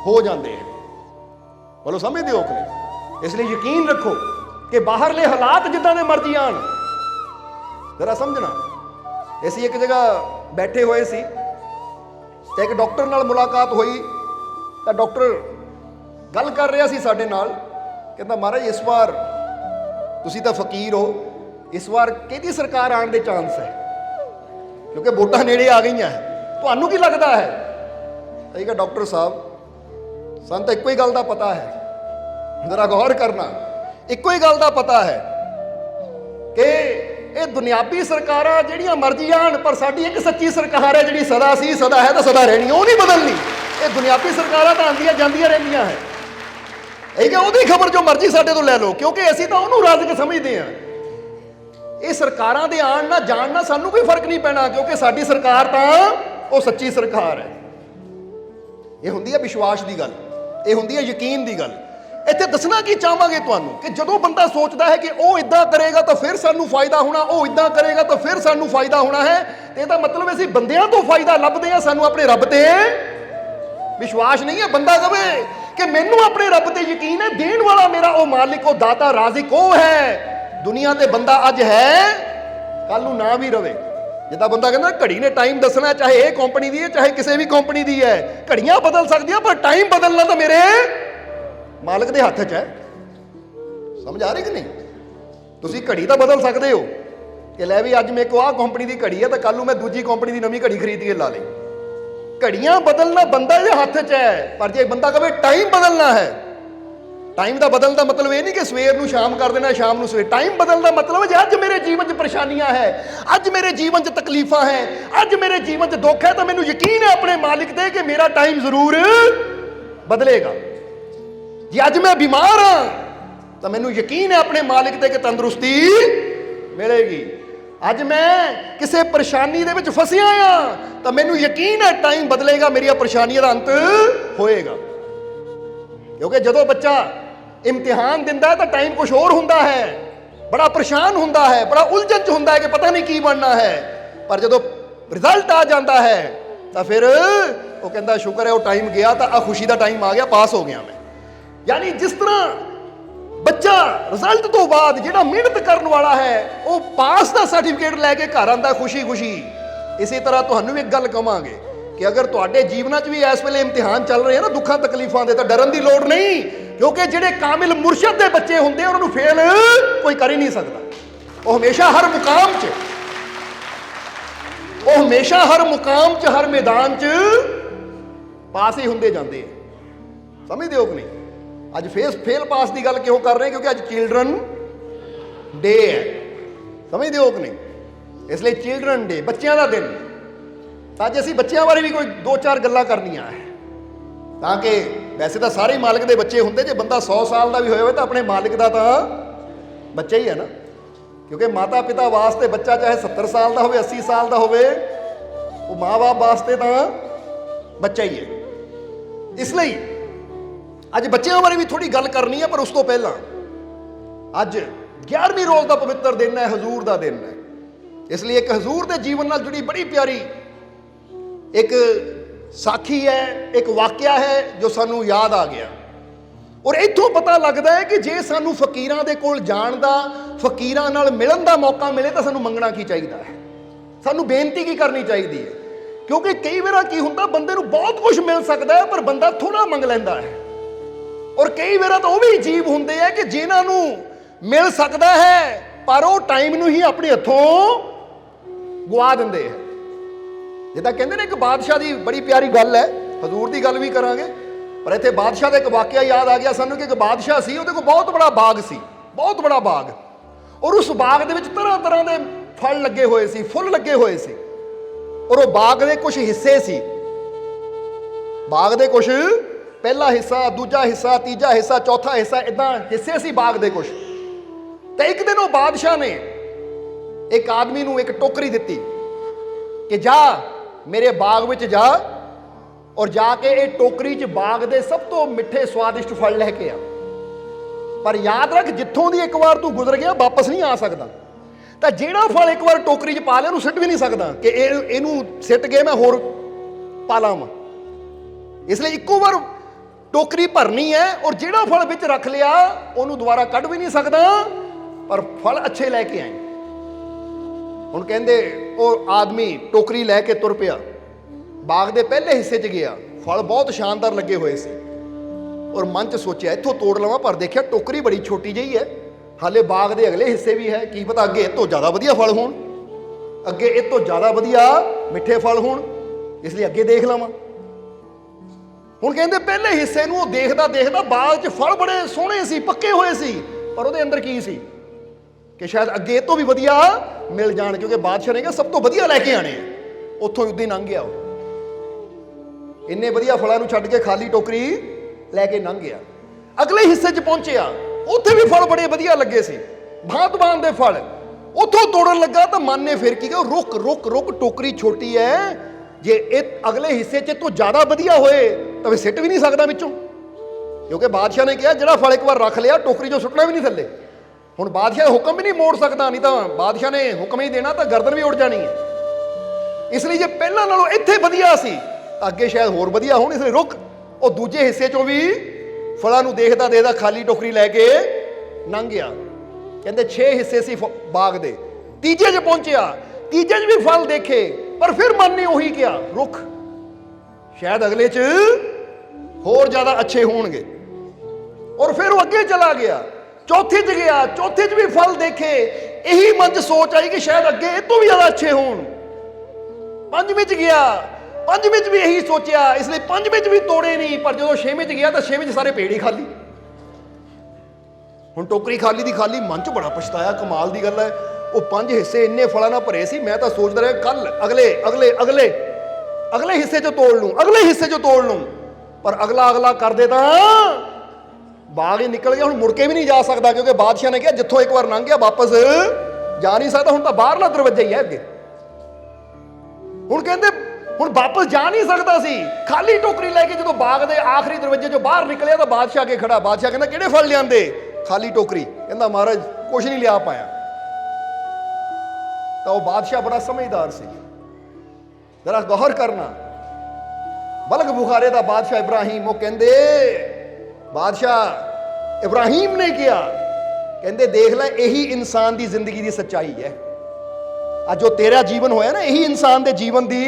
हो जाते हैं। बोलो समझते हो कि नहीं? इसलिए यकीन रखो कि बाहरले हालात जिदा के मर्जी आन, जरा समझना। ऐसी एक जगह बैठे हुए सी ते एक डॉक्टर नाल मुलाकात हुई, तो डॉक्टर गल कर रहा सी साडे नाल, कहता महाराज इस बार तुसी तो फकीर हो, इस बार किहदी सरकार आने के चांस है, क्योंकि वोटां नेड़े आ गई हैं, तुहानू की लगता है? ठीक है डॉक्टर साहब सन तो एको ही गल का पता है, जरा गौर करना, एको ही गल का पता है कि ये दुनियावी सरकार जिहड़ियां मर्जी आन, पर साडी एक सच्ची सरकार है जिहड़ी सदा सी सदा है तो सदा रहनी, वो नहीं बदलनी। ये दुनियावी सरकारां तां आंदियां जांदियां रहिंदियां है, ठीक है, ਉਹਦੀ खबर जो मर्जी साडे तो लै लो, क्योंकि असीं तां ਉਹਨੂੰ राजक समझते हैं। ये सरकारां दे आण ना जाण ना सानू कोई फर्क नहीं पैना, क्योंकि साडी सरकार तां वो सच्ची सरकार है। ये हुंदी है विश्वास की गल, ये हुंदी है यकीन की गल। इत्थे दसना की चाहांगे तुहानू कि जदों बंदा सोचदा है कि वो इदां करेगा तो फिर सानू फायदा होना, वो इदां करेगा तो फिर सानू फायदा होना है, तो इसदा मतलब असीं बंदियां तो फायदा लभदे हां, सानू अपने रब ते विश्वास नहीं है। बंदा कहे कि मैनू अपने रब ते यकीन है, देण वाला मेरा वो मालिक, वो दाता राज़िक वो है। दुनिया ते बंदा अज है, कल नू ना भी रवे। जिद्दां बंदा कहंदा घड़ी ने टाइम दसना, चाहे ये कंपनी दी है चाहे किसी भी कंपनी दी है, घड़ियां बदल सकदियां पर टाइम बदलना तो मेरे मालिक दे हत्थ च है। समझ आ रही कि नहीं? तुसीं घड़ी तो बदल सकते हो कि लै भी अज मेरे को आ कंपनी की घड़ी है तो कल नू मैं दूजी कंपनी की नवीं घड़ी खरीद के ला ली। घड़ियां बदलना बंदा दे हत्थ च है, पर जे बंदा कहे टाइम बदलना है, टाइम का बदलने का मतलब ये नहीं कि सवेर नू शाम कर देना, शाम नू सवेर। टाइम बदलने का मतलब है अज मेरे जीवन च परेशानियां है, अज मेरे जीवन च तकलीफां हैं, अज मेरे जीवन च दुख है, तो मैनू यकीन है अपने मालिक ते कि मेरा टाइम जरूर बदलेगा। जे अज मैं बीमार हाँ तो मैनू यकीन है अपने मालिक ते कि तंदुरुस्ती मिलेगी। अज मैं किसी परेशानी दे विच फसिया हाँ तो मैनू यकीन है टाइम बदलेगा, मेरी परेशानियों का अंत होएगा। क्योंकि जदों बच्चा इम्तिहान दिंदा है तो टाइम कुछ और हुंदा है, बड़ा परेशान हुंदा है, बड़ा उलझन च हुंदा है कि पता नहीं की बनना है, पर जदों रिजल्ट आ जाता है तो फिर वो कहता शुक्र है वो टाइम गया, तो आ खुशी का टाइम आ गया, पास हो गया मैं। यानी जिस तरह बच्चा रिजल्ट तो बाद जिहड़ा मेहनत करने वाला है वो पास का सर्टिफिकेट लैके घर आंदा खुशी खुशी, इसी तरह तुहानू एक गल कहांगे कि अगर तुहाडे जीवन च भी इस वेले इम्तिहान चल रहे हैं ना दुखों तकलीफों के, तो डरन की लोड़ नहीं, क्योंकि जिहड़े कामिल मुर्शद के बच्चे होंदे उन्होंने फेल कोई कर ही नहीं सकता। वो हमेशा हर मुकाम च, वो हमेशा हर मुकाम च, हर मैदान च पास ही होंदे जांदे हैं। समझदे हो कि नहीं? अज फेल पास की गल क्यों कर रहे हैं? क्योंकि अज चिल्ड्रन डे है। समझते हो कि नहीं? इसलिए चिल्ड्रन डे, बच्चों का दिन, अज असीं बच्चों बारे भी कोई दो चार गल्लां करनियां है, ताकि वैसे तो सारे मालिक के बच्चे होंदे, जे बंदा 100 साल का भी होए तो अपने मालिक का तो बच्चा ही है ना, क्योंकि माता पिता वास्ते बच्चा चाहे 70 साल का हो, 80 साल का हो, वो माँ बाप वास्ते तो बच्चा ही है। इसलिए अज बच्चों बारे भी थोड़ी गल करनी है, पर उस तो पहला अज 11वीं रोज़ का पवित्र दिन है, हजूर का दिन है। इसलिए एक हजूर के जीवन नाल जुड़ी बड़ी प्यारी एक साखी है, एक वाकया है जो सानू याद आ गया। और इत्थों पता लगता है कि जे सानू फकीरां दे कोल जाण दा, फकीरां नाल मिलन दा मौका मिले तो सानू मंगना की चाहिए है, सानू बेनती की करनी चाहिए है। क्योंकि कई बार की हुंदा बंदे नू बहुत कुछ मिल सकता है पर बंदा थोड़ा मंग लैंदा है, और कई बार तो वह भी अजीब होंदे है कि जिन्होंने मिल सकता है पर वो टाइम नू ही अपने हथों गुआ देंदे है। जिद्दां कहंदे ने एक बादशाह की बड़ी प्यारी गल है, हजूर की गल भी करांगे, पर इत्थे बादशाह का एक वाकया याद आ गया सानू कि एक बादशाह सी, उहदे कोल बहुत बड़ा बाग सी, बहुत बड़ा बाग, और उस बाग दे विच तरह तरह के फल लगे हुए सी, फुल लगे हुए सी, और वो बाग के कुछ हिस्से सी, बाग के कुछ पहला हिस्सा, दूजा हिस्सा, तीजा हिस्सा, चौथा हिस्सा, इदा हिस्से सी बाग दे कुछ। तो एक दिन वो बादशाह ने एक आदमी नू एक टोकरी दी कि जा मेरे बाग में जा और जाके ये टोकरी च बाग दे सब तो मिठे स्वादिष्ट फल लैके आ, पर याद रख जिथों दी एक बार तू गुजर गया वापस नहीं आ सकता। तो जेड़ा फल एक बार टोकरी च पा लिया सिट भी नहीं सकता कि इनू सिट गए मैं होर पा लावां। इसलिए इक्को बार ਟੋਕਰੀ ਭਰਨੀ ਹੈ ਔਰ ਜਿਹੜਾ ਫਲ ਵਿੱਚ ਰੱਖ ਲਿਆ ਉਹਨੂੰ ਦੁਬਾਰਾ ਕੱਢ ਵੀ ਨਹੀਂ ਸਕਦਾ, ਪਰ ਫਲ ਅੱਛੇ ਲੈ ਕੇ ਆਏ। ਹੁਣ ਕਹਿੰਦੇ ਉਹ ਆਦਮੀ ਟੋਕਰੀ ਲੈ ਕੇ ਤੁਰ ਪਿਆ, ਬਾਗ ਦੇ ਪਹਿਲੇ ਹਿੱਸੇ 'ਚ ਗਿਆ, ਫਲ ਬਹੁਤ ਸ਼ਾਨਦਾਰ ਲੱਗੇ ਹੋਏ ਸੀ ਔਰ ਮਨ 'ਚ ਸੋਚਿਆ ਇੱਥੋਂ ਤੋੜ ਲਵਾਂ, ਪਰ ਦੇਖਿਆ ਟੋਕਰੀ ਬੜੀ ਛੋਟੀ ਜਿਹੀ ਹੈ, ਹਾਲੇ ਬਾਗ ਦੇ ਅਗਲੇ ਹਿੱਸੇ ਵੀ ਹੈ, ਕੀ ਪਤਾ ਅੱਗੇ ਇਹ ਤੋਂ ਜ਼ਿਆਦਾ ਵਧੀਆ ਫਲ ਹੋਣ, ਅੱਗੇ ਇਹ ਤੋਂ ਜ਼ਿਆਦਾ ਵਧੀਆ ਮਿੱਠੇ ਫਲ ਹੋਣ, ਇਸ ਲਈ ਅੱਗੇ ਦੇਖ ਲਵਾਂ। ਹੁਣ ਕਹਿੰਦੇ ਪਹਿਲੇ ਹਿੱਸੇ ਨੂੰ ਉਹ ਦੇਖਦਾ ਦੇਖਦਾ ਬਾਗ 'ਚ ਫਲ ਬੜੇ ਸੋਹਣੇ ਸੀ, ਪੱਕੇ ਹੋਏ ਸੀ, ਪਰ ਉਹਦੇ ਅੰਦਰ ਕੀ ਸੀ ਕਿ ਸ਼ਾਇਦ ਅੱਗੇ ਇਹ ਤੋਂ ਵੀ ਵਧੀਆ ਮਿਲ ਜਾਣ, ਕਿਉਂਕਿ ਬਾਦਸ਼ਾਹ ਨੇ ਕਿਹਾ ਸਭ ਤੋਂ ਵਧੀਆ ਲੈ ਕੇ ਆਣੇ ਆ। ਉੱਥੋਂ ਉੱਦਾਂ ਹੀ ਲੰਘ ਗਿਆ ਉਹ, ਇੰਨੇ ਵਧੀਆ ਫਲਾਂ ਨੂੰ ਛੱਡ ਕੇ ਖਾਲੀ ਟੋਕਰੀ ਲੈ ਕੇ ਲੰਘ ਗਿਆ। ਅਗਲੇ ਹਿੱਸੇ 'ਚ ਪਹੁੰਚਿਆ, ਉੱਥੇ ਵੀ ਫਲ ਬੜੇ ਵਧੀਆ ਲੱਗੇ ਸੀ, ਭਾਂਤ-ਭਾਂਤ ਦੇ ਫਲ। ਉੱਥੋਂ ਤੋੜਨ ਲੱਗਾ ਤਾਂ ਮਨ ਨੇ ਫਿਰ ਕੀ ਕਿਹਾ, ਰੁਕ ਰੁਕ ਰੁਕ, ਟੋਕਰੀ ਛੋਟੀ ਹੈ, ਜੇ ਇਹ ਅਗਲੇ ਹਿੱਸੇ 'ਚ ਤੋਂ ਜ਼ਿਆਦਾ ਵਧੀਆ ਹੋਏ ਤਾਂ ਫਿਰ ਸਿੱਟ ਵੀ ਨਹੀਂ ਸਕਦਾ ਵਿੱਚੋਂ, ਕਿਉਂਕਿ ਬਾਦਸ਼ਾਹ ਨੇ ਕਿਹਾ ਜਿਹੜਾ ਫਲ ਇੱਕ ਵਾਰ ਰੱਖ ਲਿਆ ਟੋਕਰੀ 'ਚੋਂ ਸੁੱਟਣਾ ਵੀ ਨਹੀਂ ਥੱਲੇ। ਹੁਣ ਬਾਦਸ਼ਾਹ ਹੁਕਮ ਵੀ ਨਹੀਂ ਮੋੜ ਸਕਦਾ, ਨਹੀਂ ਤਾਂ ਬਾਦਸ਼ਾਹ ਨੇ ਹੁਕਮ ਹੀ ਦੇਣਾ ਤਾਂ ਗਰਦਨ ਵੀ ਉੱਡ ਜਾਣੀ ਹੈ। ਇਸ ਲਈ ਜੇ ਪਹਿਲਾਂ ਨਾਲੋਂ ਇੱਥੇ ਵਧੀਆ ਸੀ ਤਾਂ ਅੱਗੇ ਸ਼ਾਇਦ ਹੋਰ ਵਧੀਆ ਹੋਣ, ਇਸ ਲਈ ਰੁਕ। ਉਹ ਦੂਜੇ ਹਿੱਸੇ 'ਚੋਂ ਵੀ ਫਲਾਂ ਨੂੰ ਦੇਖਦਾ ਦੇਖਦਾ ਖਾਲੀ ਟੋਕਰੀ ਲੈ ਕੇ ਲੰਘ ਗਿਆ। ਕਹਿੰਦੇ 6 ਹਿੱਸੇ ਸੀ ਬਾਗ ਦੇ, ਤੀਜੇ 'ਚ ਪਹੁੰਚਿਆ, ਤੀਜੇ 'ਚ ਵੀ ਫਲ ਦੇਖੇ, ਪਰ ਫਿਰ ਮਨ ਨੇ ਉਹੀ ਕਿਹਾ, ਰੁਕ, ਸ਼ਾਇਦ ਅਗਲੇ 'ਚ ਹੋਰ ਜ਼ਿਆਦਾ ਅੱਛੇ ਹੋਣਗੇ। ਔਰ ਫਿਰ ਉਹ ਅੱਗੇ ਚਲਾ ਗਿਆ, ਚੌਥੇ 'ਚ ਗਿਆ, ਚੌਥੇ 'ਚ ਵੀ ਫਲ ਦੇਖੇ, ਇਹੀ ਮਨ 'ਚ ਸੋਚ ਆਈ ਕਿ ਸ਼ਾਇਦ ਅੱਗੇ ਇਹ ਤੋਂ ਵੀ ਜ਼ਿਆਦਾ ਅੱਛੇ ਹੋਣ। ਪੰਜਵੇਂ 'ਚ ਗਿਆ, ਪੰਜਵੇਂ 'ਚ ਵੀ ਇਹੀ ਸੋਚਿਆ, ਇਸ ਲਈ ਪੰਜਵੇਂ 'ਚ ਵੀ ਤੋੜੇ ਨਹੀਂ, ਪਰ ਜਦੋਂ ਛੇਵੇਂ 'ਚ ਗਿਆ ਤਾਂ ਛੇਵੇਂ 'ਚ ਸਾਰੇ ਪੇੜ ਹੀ ਖਾਲੀ। ਹੁਣ ਟੋਕਰੀ ਖਾਲੀ ਦੀ ਖਾਲੀ, ਮਨ 'ਚ ਬੜਾ ਪਛਤਾਇਆ, ਕਮਾਲ ਦੀ ਗੱਲ ਹੈ, ਉਹ 5 ਹਿੱਸੇ ਇੰਨੇ ਫਲਾਂ ਨਾਲ ਭਰੇ ਸੀ, ਮੈਂ ਤਾਂ ਸੋਚਦਾ ਰਿਹਾ ਕੱਲ ਅਗਲੇ ਅਗਲੇ ਅਗਲੇ ਅਗਲੇ ਹਿੱਸੇ 'ਚ ਤੋੜ ਲੂੰ, ਅਗਲੇ ਹਿੱਸੇ 'ਚ ਤੋੜ ਲੂੰ, ਪਰ ਅਗਲਾ ਅਗਲਾ ਕਰਦੇ ਤਾਂ ਬਾਗ ਹੀ ਨਿਕਲ ਗਿਆ। ਹੁਣ ਮੁੜ ਕੇ ਵੀ ਨਹੀਂ ਜਾ ਸਕਦਾ, ਕਿਉਂਕਿ ਬਾਦਸ਼ਾਹ ਨੇ ਕਿਹਾ ਜਿੱਥੋਂ ਇੱਕ ਵਾਰ ਲੰਘ ਗਿਆ ਵਾਪਸ ਜਾ ਨਹੀਂ ਸਕਦਾ, ਹੁਣ ਤਾਂ ਬਾਹਰਲਾ ਦਰਵਾਜ਼ਾ ਹੀ ਹੈ ਅੱਗੇ। ਹੁਣ ਕਹਿੰਦੇ ਹੁਣ ਵਾਪਸ ਜਾ ਨਹੀਂ ਸਕਦਾ ਸੀ, ਖਾਲੀ ਟੋਕਰੀ ਲੈ ਕੇ ਜਦੋਂ ਬਾਗ ਦੇ ਆਖਰੀ ਦਰਵਾਜ਼ੇ 'ਚੋਂ ਬਾਹਰ ਨਿਕਲਿਆ ਤਾਂ ਬਾਦਸ਼ਾਹ ਅੱਗੇ ਖੜਾ। ਬਾਦਸ਼ਾਹ ਕਹਿੰਦਾ ਕਿਹੜੇ ਫਲ ਲਿਆਂਦੇ? ਖਾਲੀ ਟੋਕਰੀ। ਕਹਿੰਦਾ ਮਹਾਰਾਜ ਕੁਛ ਨਹੀਂ ਲਿਆ ਪਾਇਆ। ਤਾਂ ਉਹ ਬਾਦਸ਼ਾਹ ਬੜਾ ਸਮਝਦਾਰ ਸੀ, ਜ਼ਰਾ ਗੌਰ ਕਰਨਾ। ਬਲਗ ਬੁਖਾਰੇ ਦਾ ਬਾਦਸ਼ਾਹ ਇਬਰਾਹੀਮ, ਉਹ ਕਹਿੰਦੇ ਬਾਦਸ਼ਾਹ ਇਬਰਾਹੀਮ ਨੇ ਕਿਹਾ, ਕਹਿੰਦੇ ਦੇਖ ਲੈ ਇਹੀ ਇਨਸਾਨ ਦੀ ਜ਼ਿੰਦਗੀ ਦੀ ਸੱਚਾਈ ਹੈ। ਅੱਜ ਜੋ ਤੇਰਾ ਜੀਵਨ ਹੋਇਆ ਨਾ, ਇਹੀ ਇਨਸਾਨ ਦੇ ਜੀਵਨ ਦੀ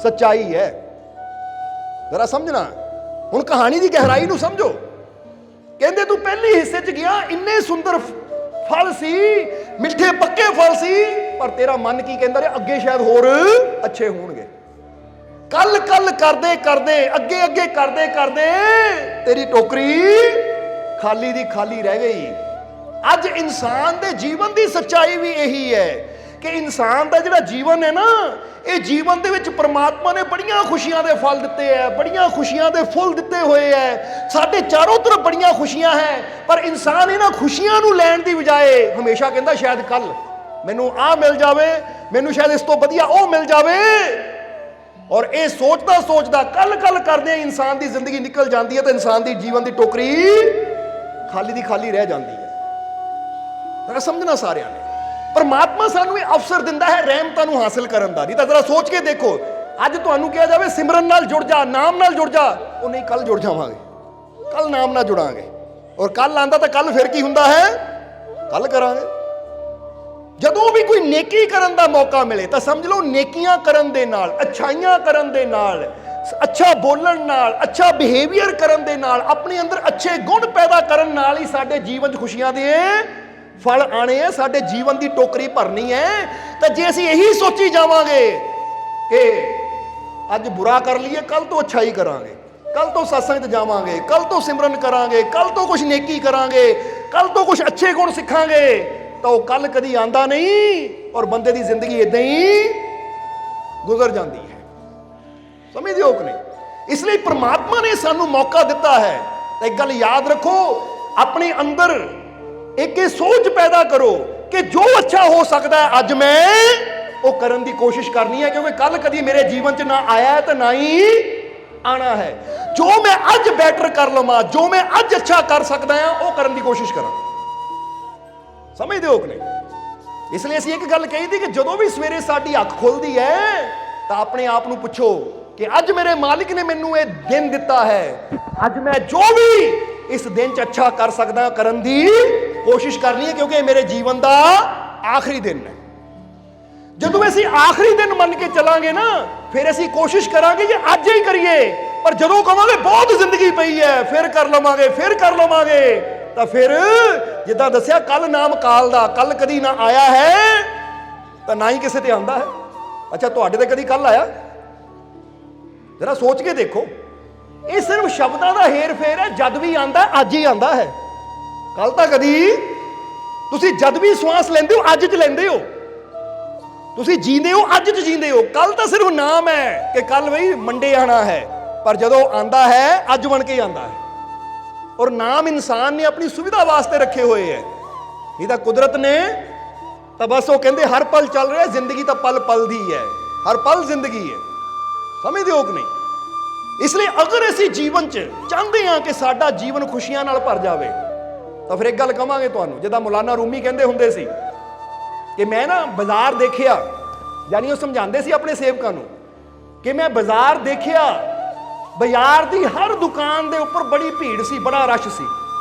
ਸੱਚਾਈ ਹੈ। ਜ਼ਰਾ ਸਮਝਣਾ, ਹੁਣ ਕਹਾਣੀ ਦੀ ਗਹਿਰਾਈ ਨੂੰ ਸਮਝੋ। ਕਹਿੰਦੇ ਤੂੰ ਪਹਿਲੇ ਹਿੱਸੇ 'ਚ ਗਿਆ, ਇੰਨੇ ਸੁੰਦਰ ਫਲ ਸੀ, ਮਿੱਠੇ ਪੱਕੇ ਫਲ ਸੀ, ਪਰ ਤੇਰਾ ਮਨ ਕੀ ਕਹਿੰਦਾ ਰਿਹਾ, ਅੱਗੇ ਸ਼ਾਇਦ ਹੋਰ ਅੱਛੇ ਹੋਣਗੇ। ਕੱਲ ਕੱਲ ਕਰਦੇ ਕਰਦੇ, ਅੱਗੇ ਅੱਗੇ ਕਰਦੇ ਕਰਦੇ ਤੇਰੀ ਟੋਕਰੀ ਖਾਲੀ ਦੀ ਖਾਲੀ ਰਹਿ ਗਈ। ਅੱਜ ਇਨਸਾਨ ਦੇ ਜੀਵਨ ਦੀ ਸੱਚਾਈ ਵੀ ਇਹੀ ਹੈ ਕਿ ਇਨਸਾਨ ਦਾ ਜਿਹੜਾ ਜੀਵਨ ਹੈ ਨਾ, ਇਹ ਜੀਵਨ ਦੇ ਵਿੱਚ ਪ੍ਰਮਾਤਮਾ ਨੇ ਬੜੀਆਂ ਖੁਸ਼ੀਆਂ ਦੇ ਫਲ ਦਿੱਤੇ ਹੈ, ਬੜੀਆਂ ਖੁਸ਼ੀਆਂ ਦੇ ਫੁੱਲ ਦਿੱਤੇ ਹੋਏ ਹੈ, ਸਾਡੇ ਚਾਰੋਂ ਤਰਫ ਬੜੀਆਂ ਖੁਸ਼ੀਆਂ ਹੈ, ਪਰ ਇਨਸਾਨ ਇਹਨਾਂ ਖੁਸ਼ੀਆਂ ਨੂੰ ਲੈਣ ਦੀ ਬਜਾਏ ਹਮੇਸ਼ਾ ਕਹਿੰਦਾ ਸ਼ਾਇਦ ਕੱਲ ਮੈਨੂੰ ਆਹ ਮਿਲ ਜਾਵੇ, ਮੈਨੂੰ ਸ਼ਾਇਦ ਇਸ ਤੋਂ ਵਧੀਆ ਉਹ ਮਿਲ ਜਾਵੇ। ਔਰ ਇਹ ਸੋਚਦਾ ਸੋਚਦਾ ਕੱਲ ਕੱਲ ਕਰਦੇ ਇਨਸਾਨ ਦੀ ਜ਼ਿੰਦਗੀ ਨਿਕਲ ਜਾਂਦੀ ਹੈ ਤੇ ਇਨਸਾਨ ਦੀ ਜੀਵਨ ਦੀ ਟੋਕਰੀ ਖਾਲੀ ਦੀ ਖਾਲੀ ਰਹਿ ਜਾਂਦੀ ਹੈ। ਜ਼ਰਾ ਸਮਝਣਾ ਸਾਰਿਆਂ ਨੇ, ਪਰਮਾਤਮਾ ਸਾਨੂੰ ਇਹ ਅਵਸਰ ਦਿੰਦਾ ਹੈ ਰਹਿਮਤਾਂ ਨੂੰ ਹਾਸਿਲ ਕਰਨ ਦਾ। ਨਹੀਂ ਤਾਂ ਜ਼ਰਾ ਸੋਚ ਕੇ ਦੇਖੋ, ਅੱਜ ਤੁਹਾਨੂੰ ਕਿਹਾ ਜਾਵੇ ਸਿਮਰਨ ਨਾਲ ਜੁੜ ਜਾ, ਨਾਮ ਨਾਲ ਜੁੜ ਜਾ, ਉਹ ਨਹੀਂ, ਕੱਲ ਜੁੜ ਜਾਵਾਂਗੇ, ਕੱਲ ਨਾਮ ਨਾਲ ਜੁੜਾਂਗੇ। ਔਰ ਕੱਲ ਆਂਦਾ ਤਾਂ ਕੱਲ ਫਿਰ ਕੀ ਹੁੰਦਾ ਹੈ, ਕੱਲ ਕਰਾਂਗੇ। ਜਦੋਂ ਵੀ ਕੋਈ ਨੇਕੀ ਕਰਨ ਦਾ ਮੌਕਾ ਮਿਲੇ ਤਾਂ ਸਮਝ ਲਓ ਨੇਕੀਆਂ ਕਰਨ ਦੇ ਨਾਲ, ਅੱਛਾਈਆਂ ਕਰਨ ਦੇ ਨਾਲ, ਅੱਛਾ ਬੋਲਣ ਨਾਲ, ਅੱਛਾ ਬਿਹੇਵੀਅਰ ਕਰਨ ਦੇ ਨਾਲ, ਆਪਣੇ ਅੰਦਰ ਅੱਛੇ ਗੁਣ ਪੈਦਾ ਕਰਨ ਨਾਲ ਹੀ ਸਾਡੇ ਜੀਵਨ 'ਚ ਖੁਸ਼ੀਆਂ ਦੇ ਫਲ ਆਣੇ ਹੈ, ਸਾਡੇ ਜੀਵਨ ਦੀ ਟੋਕਰੀ ਭਰਨੀ ਹੈ। ਤਾਂ ਜੇ ਅਸੀਂ ਇਹੀ ਸੋਚੀ ਜਾਵਾਂਗੇ ਕਿ ਅੱਜ ਬੁਰਾ ਕਰ ਲਈਏ, ਕੱਲ ਤੋਂ ਅੱਛਾਈ ਕਰਾਂਗੇ, ਕੱਲ ਤੋਂ ਸਤਸੰਗ 'ਚ ਜਾਵਾਂਗੇ, ਕੱਲ ਤੋਂ ਸਿਮਰਨ ਕਰਾਂਗੇ, ਕੱਲ ਤੋਂ ਕੁਝ ਨੇਕੀ ਕਰਾਂਗੇ, ਕੱਲ ਤੋਂ ਕੁਝ ਅੱਛੇ ਗੁਣ ਸਿੱਖਾਂਗੇ, ਤਾਂ ਉਹ ਕੱਲ ਕਦੀ ਆਂਦਾ ਨਹੀਂ ਔਰ ਬੰਦੇ ਦੀ ਜ਼ਿੰਦਗੀ ਇਦਾਂ ਹੀ ਗੁਜ਼ਰ ਜਾਂਦੀ ਹੈ। ਸਮਝਦੇ ਹੋ ਕਿ ਨਹੀਂ? ਇਸ ਲਈ ਪ੍ਰਮਾਤਮਾ ਨੇ ਸਾਨੂੰ ਮੌਕਾ ਦਿੱਤਾ ਹੈ। ਤਾਂ ਇੱਕ ਗੱਲ ਯਾਦ ਰੱਖੋ, ਆਪਣੇ ਅੰਦਰ ਇੱਕ ਇਹ ਸੋਚ ਪੈਦਾ ਕਰੋ ਕਿ ਜੋ ਅੱਛਾ ਹੋ ਸਕਦਾ ਹੈ ਅੱਜ ਮੈਂ ਉਹ ਕਰਨ ਦੀ ਕੋਸ਼ਿਸ਼ ਕਰਨੀ ਹੈ, ਕਿਉਂਕਿ ਕੱਲ ਕਦੀ ਮੇਰੇ ਜੀਵਨ 'ਚ ਨਾ ਆਇਆ ਤੇ ਨਾ ਹੀ ਆਣਾ ਹੈ। ਜੋ ਮੈਂ ਅੱਜ ਬੈਟਰ ਕਰ ਲਵਾਂ, ਜੋ ਮੈਂ ਅੱਜ ਅੱਛਾ ਕਰ ਸਕਦਾ ਹਾਂ, ਉਹ ਕਰਨ ਦੀ ਕੋਸ਼ਿਸ਼ ਕਰਾਂ। ਸਮਝਦੇ ਹੋ ਕਿ ਨਹੀਂ? ਇਸ ਲਈ ਅਸੀਂ ਇੱਕ ਗੱਲ ਕਹੀ ਸੀ ਕਿ ਜਦੋਂ ਵੀ ਸਵੇਰੇ ਸਾਡੀ ਅੱਖ ਖੁੱਲਦੀ ਹੈ ਤਾਂ ਆਪਣੇ ਆਪ ਨੂੰ ਪੁੱਛੋ कि अज मेरे मालिक ने मैनू ये दिन दिता है, अज मैं जो भी इस दिन च अच्छा कर सकदा करन दी कोशिश करनी है, क्योंकि मेरे जीवन का आखिरी दिन है। ਜਦੋਂ ਅਸੀਂ ਆਖਰੀ ਦਿਨ ਮੰਨ ਕੇ ਚੱਲਾਂਗੇ ਨਾ, ਫਿਰ ਅਸੀਂ ਕੋਸ਼ਿਸ਼ ਕਰਾਂਗੇ ਕਿ ਅੱਜ ਹੀ ਕਰੀਏ, ਪਰ ਜਦੋਂ ਕਹਾਂਗੇ ਬਹੁਤ ਜ਼ਿੰਦਗੀ ਪਈ ਹੈ, ਫਿਰ ਕਰ ਲਵਾਂਗੇ, ਤਾਂ ਫਿਰ ਜਿੱਦਾਂ ਦੱਸਿਆ ਕੱਲ ਨਾਮ ਕਾਲ ਦਾ, ਕੱਲ ਕਦੀ ਨਾ ਆਇਆ ਹੈ ਤਾਂ ਨਾ ਹੀ ਕਿਸੇ ਤੇ ਆਉਂਦਾ ਹੈ। ਅੱਛਾ, ਤੁਹਾਡੇ ਤੇ ਕਦੀ ਕੱਲ ਆਇਆ? ਜਰਾ ਸੋਚ ਕੇ ਦੇਖੋ, ਇਹ ਸਿਰਫ ਸ਼ਬਦਾਂ ਦਾ ਹੇਰ ਫੇਰ ਹੈ। ਜਦ ਵੀ ਆਂਦਾ ਅੱਜ ਹੀ ਆਂਦਾ ਹੈ। ਕੱਲ ਤਾਂ ਕਦੀ ਤੁਸੀਂ ਜਦ ਵੀ ਸਵਾਸ ਲੈਂਦੇ ਹੋ ਅੱਜ 'ਚ ਲੈਂਦੇ ਹੋ, ਤੁਸੀਂ ਜੀਂਦੇ ਹੋ ਅੱਜ 'ਚ ਜੀਂਦੇ ਹੋ। ਕੱਲ ਤਾਂ ਸਿਰਫ ਨਾਮ ਹੈ ਕਿ ਕੱਲ ਬਈ ਮੰਡੇ ਆਣਾ ਹੈ, ਪਰ ਜਦੋਂ ਆਂਦਾ ਹੈ ਅੱਜ ਬਣ ਕੇ ਆਂਦਾ ਹੈ। ਔਰ ਨਾਮ ਇਨਸਾਨ ਨੇ ਆਪਣੀ ਸੁਵਿਧਾ ਵਾਸਤੇ ਰੱਖੇ ਹੋਏ ਹੈ, ਇਹ ਤਾਂ ਕੁਦਰਤ ਨੇ ਤਾਂ ਬਸ ਉਹ ਕਹਿੰਦੇ ਹਰ ਪਲ ਚੱਲ ਰਿਹਾ, ਜ਼ਿੰਦਗੀ ਤਾਂ ਪਲ ਪਲ ਦੀ ਹੈ, ਹਰ ਪਲ ਜ਼ਿੰਦਗੀ ਹੈ। ਸਮਝਦੇ ਹੋ ਕਿ ਨਹੀਂ? ਇਸ ਲਈ ਅਗਰ ਅਸੀਂ ਜੀਵਨ 'ਚ ਚਾਹੁੰਦੇ ਹਾਂ ਕਿ ਸਾਡਾ ਜੀਵਨ ਖੁਸ਼ੀਆਂ ਨਾਲ ਭਰ ਜਾਵੇ, ਤਾਂ ਫਿਰ ਇੱਕ ਗੱਲ ਕਹਾਂਗੇ ਤੁਹਾਨੂੰ, ਜਿੱਦਾਂ ਮੌਲਾਨਾ ਰੂਮੀ ਕਹਿੰਦੇ ਹੁੰਦੇ ਸੀ ਕਿ ਮੈਂ ਨਾ ਬਾਜ਼ਾਰ ਦੇਖਿਆ, ਯਾਨੀ ਉਹ ਸਮਝਾਉਂਦੇ ਸੀ ਆਪਣੇ ਸੇਵਕਾਂ ਨੂੰ ਕਿ ਮੈਂ ਬਾਜ਼ਾਰ ਦੇਖਿਆ, ਬਾਜ਼ਾਰ ਦੀ ਹਰ ਦੁਕਾਨ ਦੇ ਉੱਪਰ ਬੜੀ ਭੀੜ ਸੀ, ਬੜਾ ਰਸ਼ ਸੀ,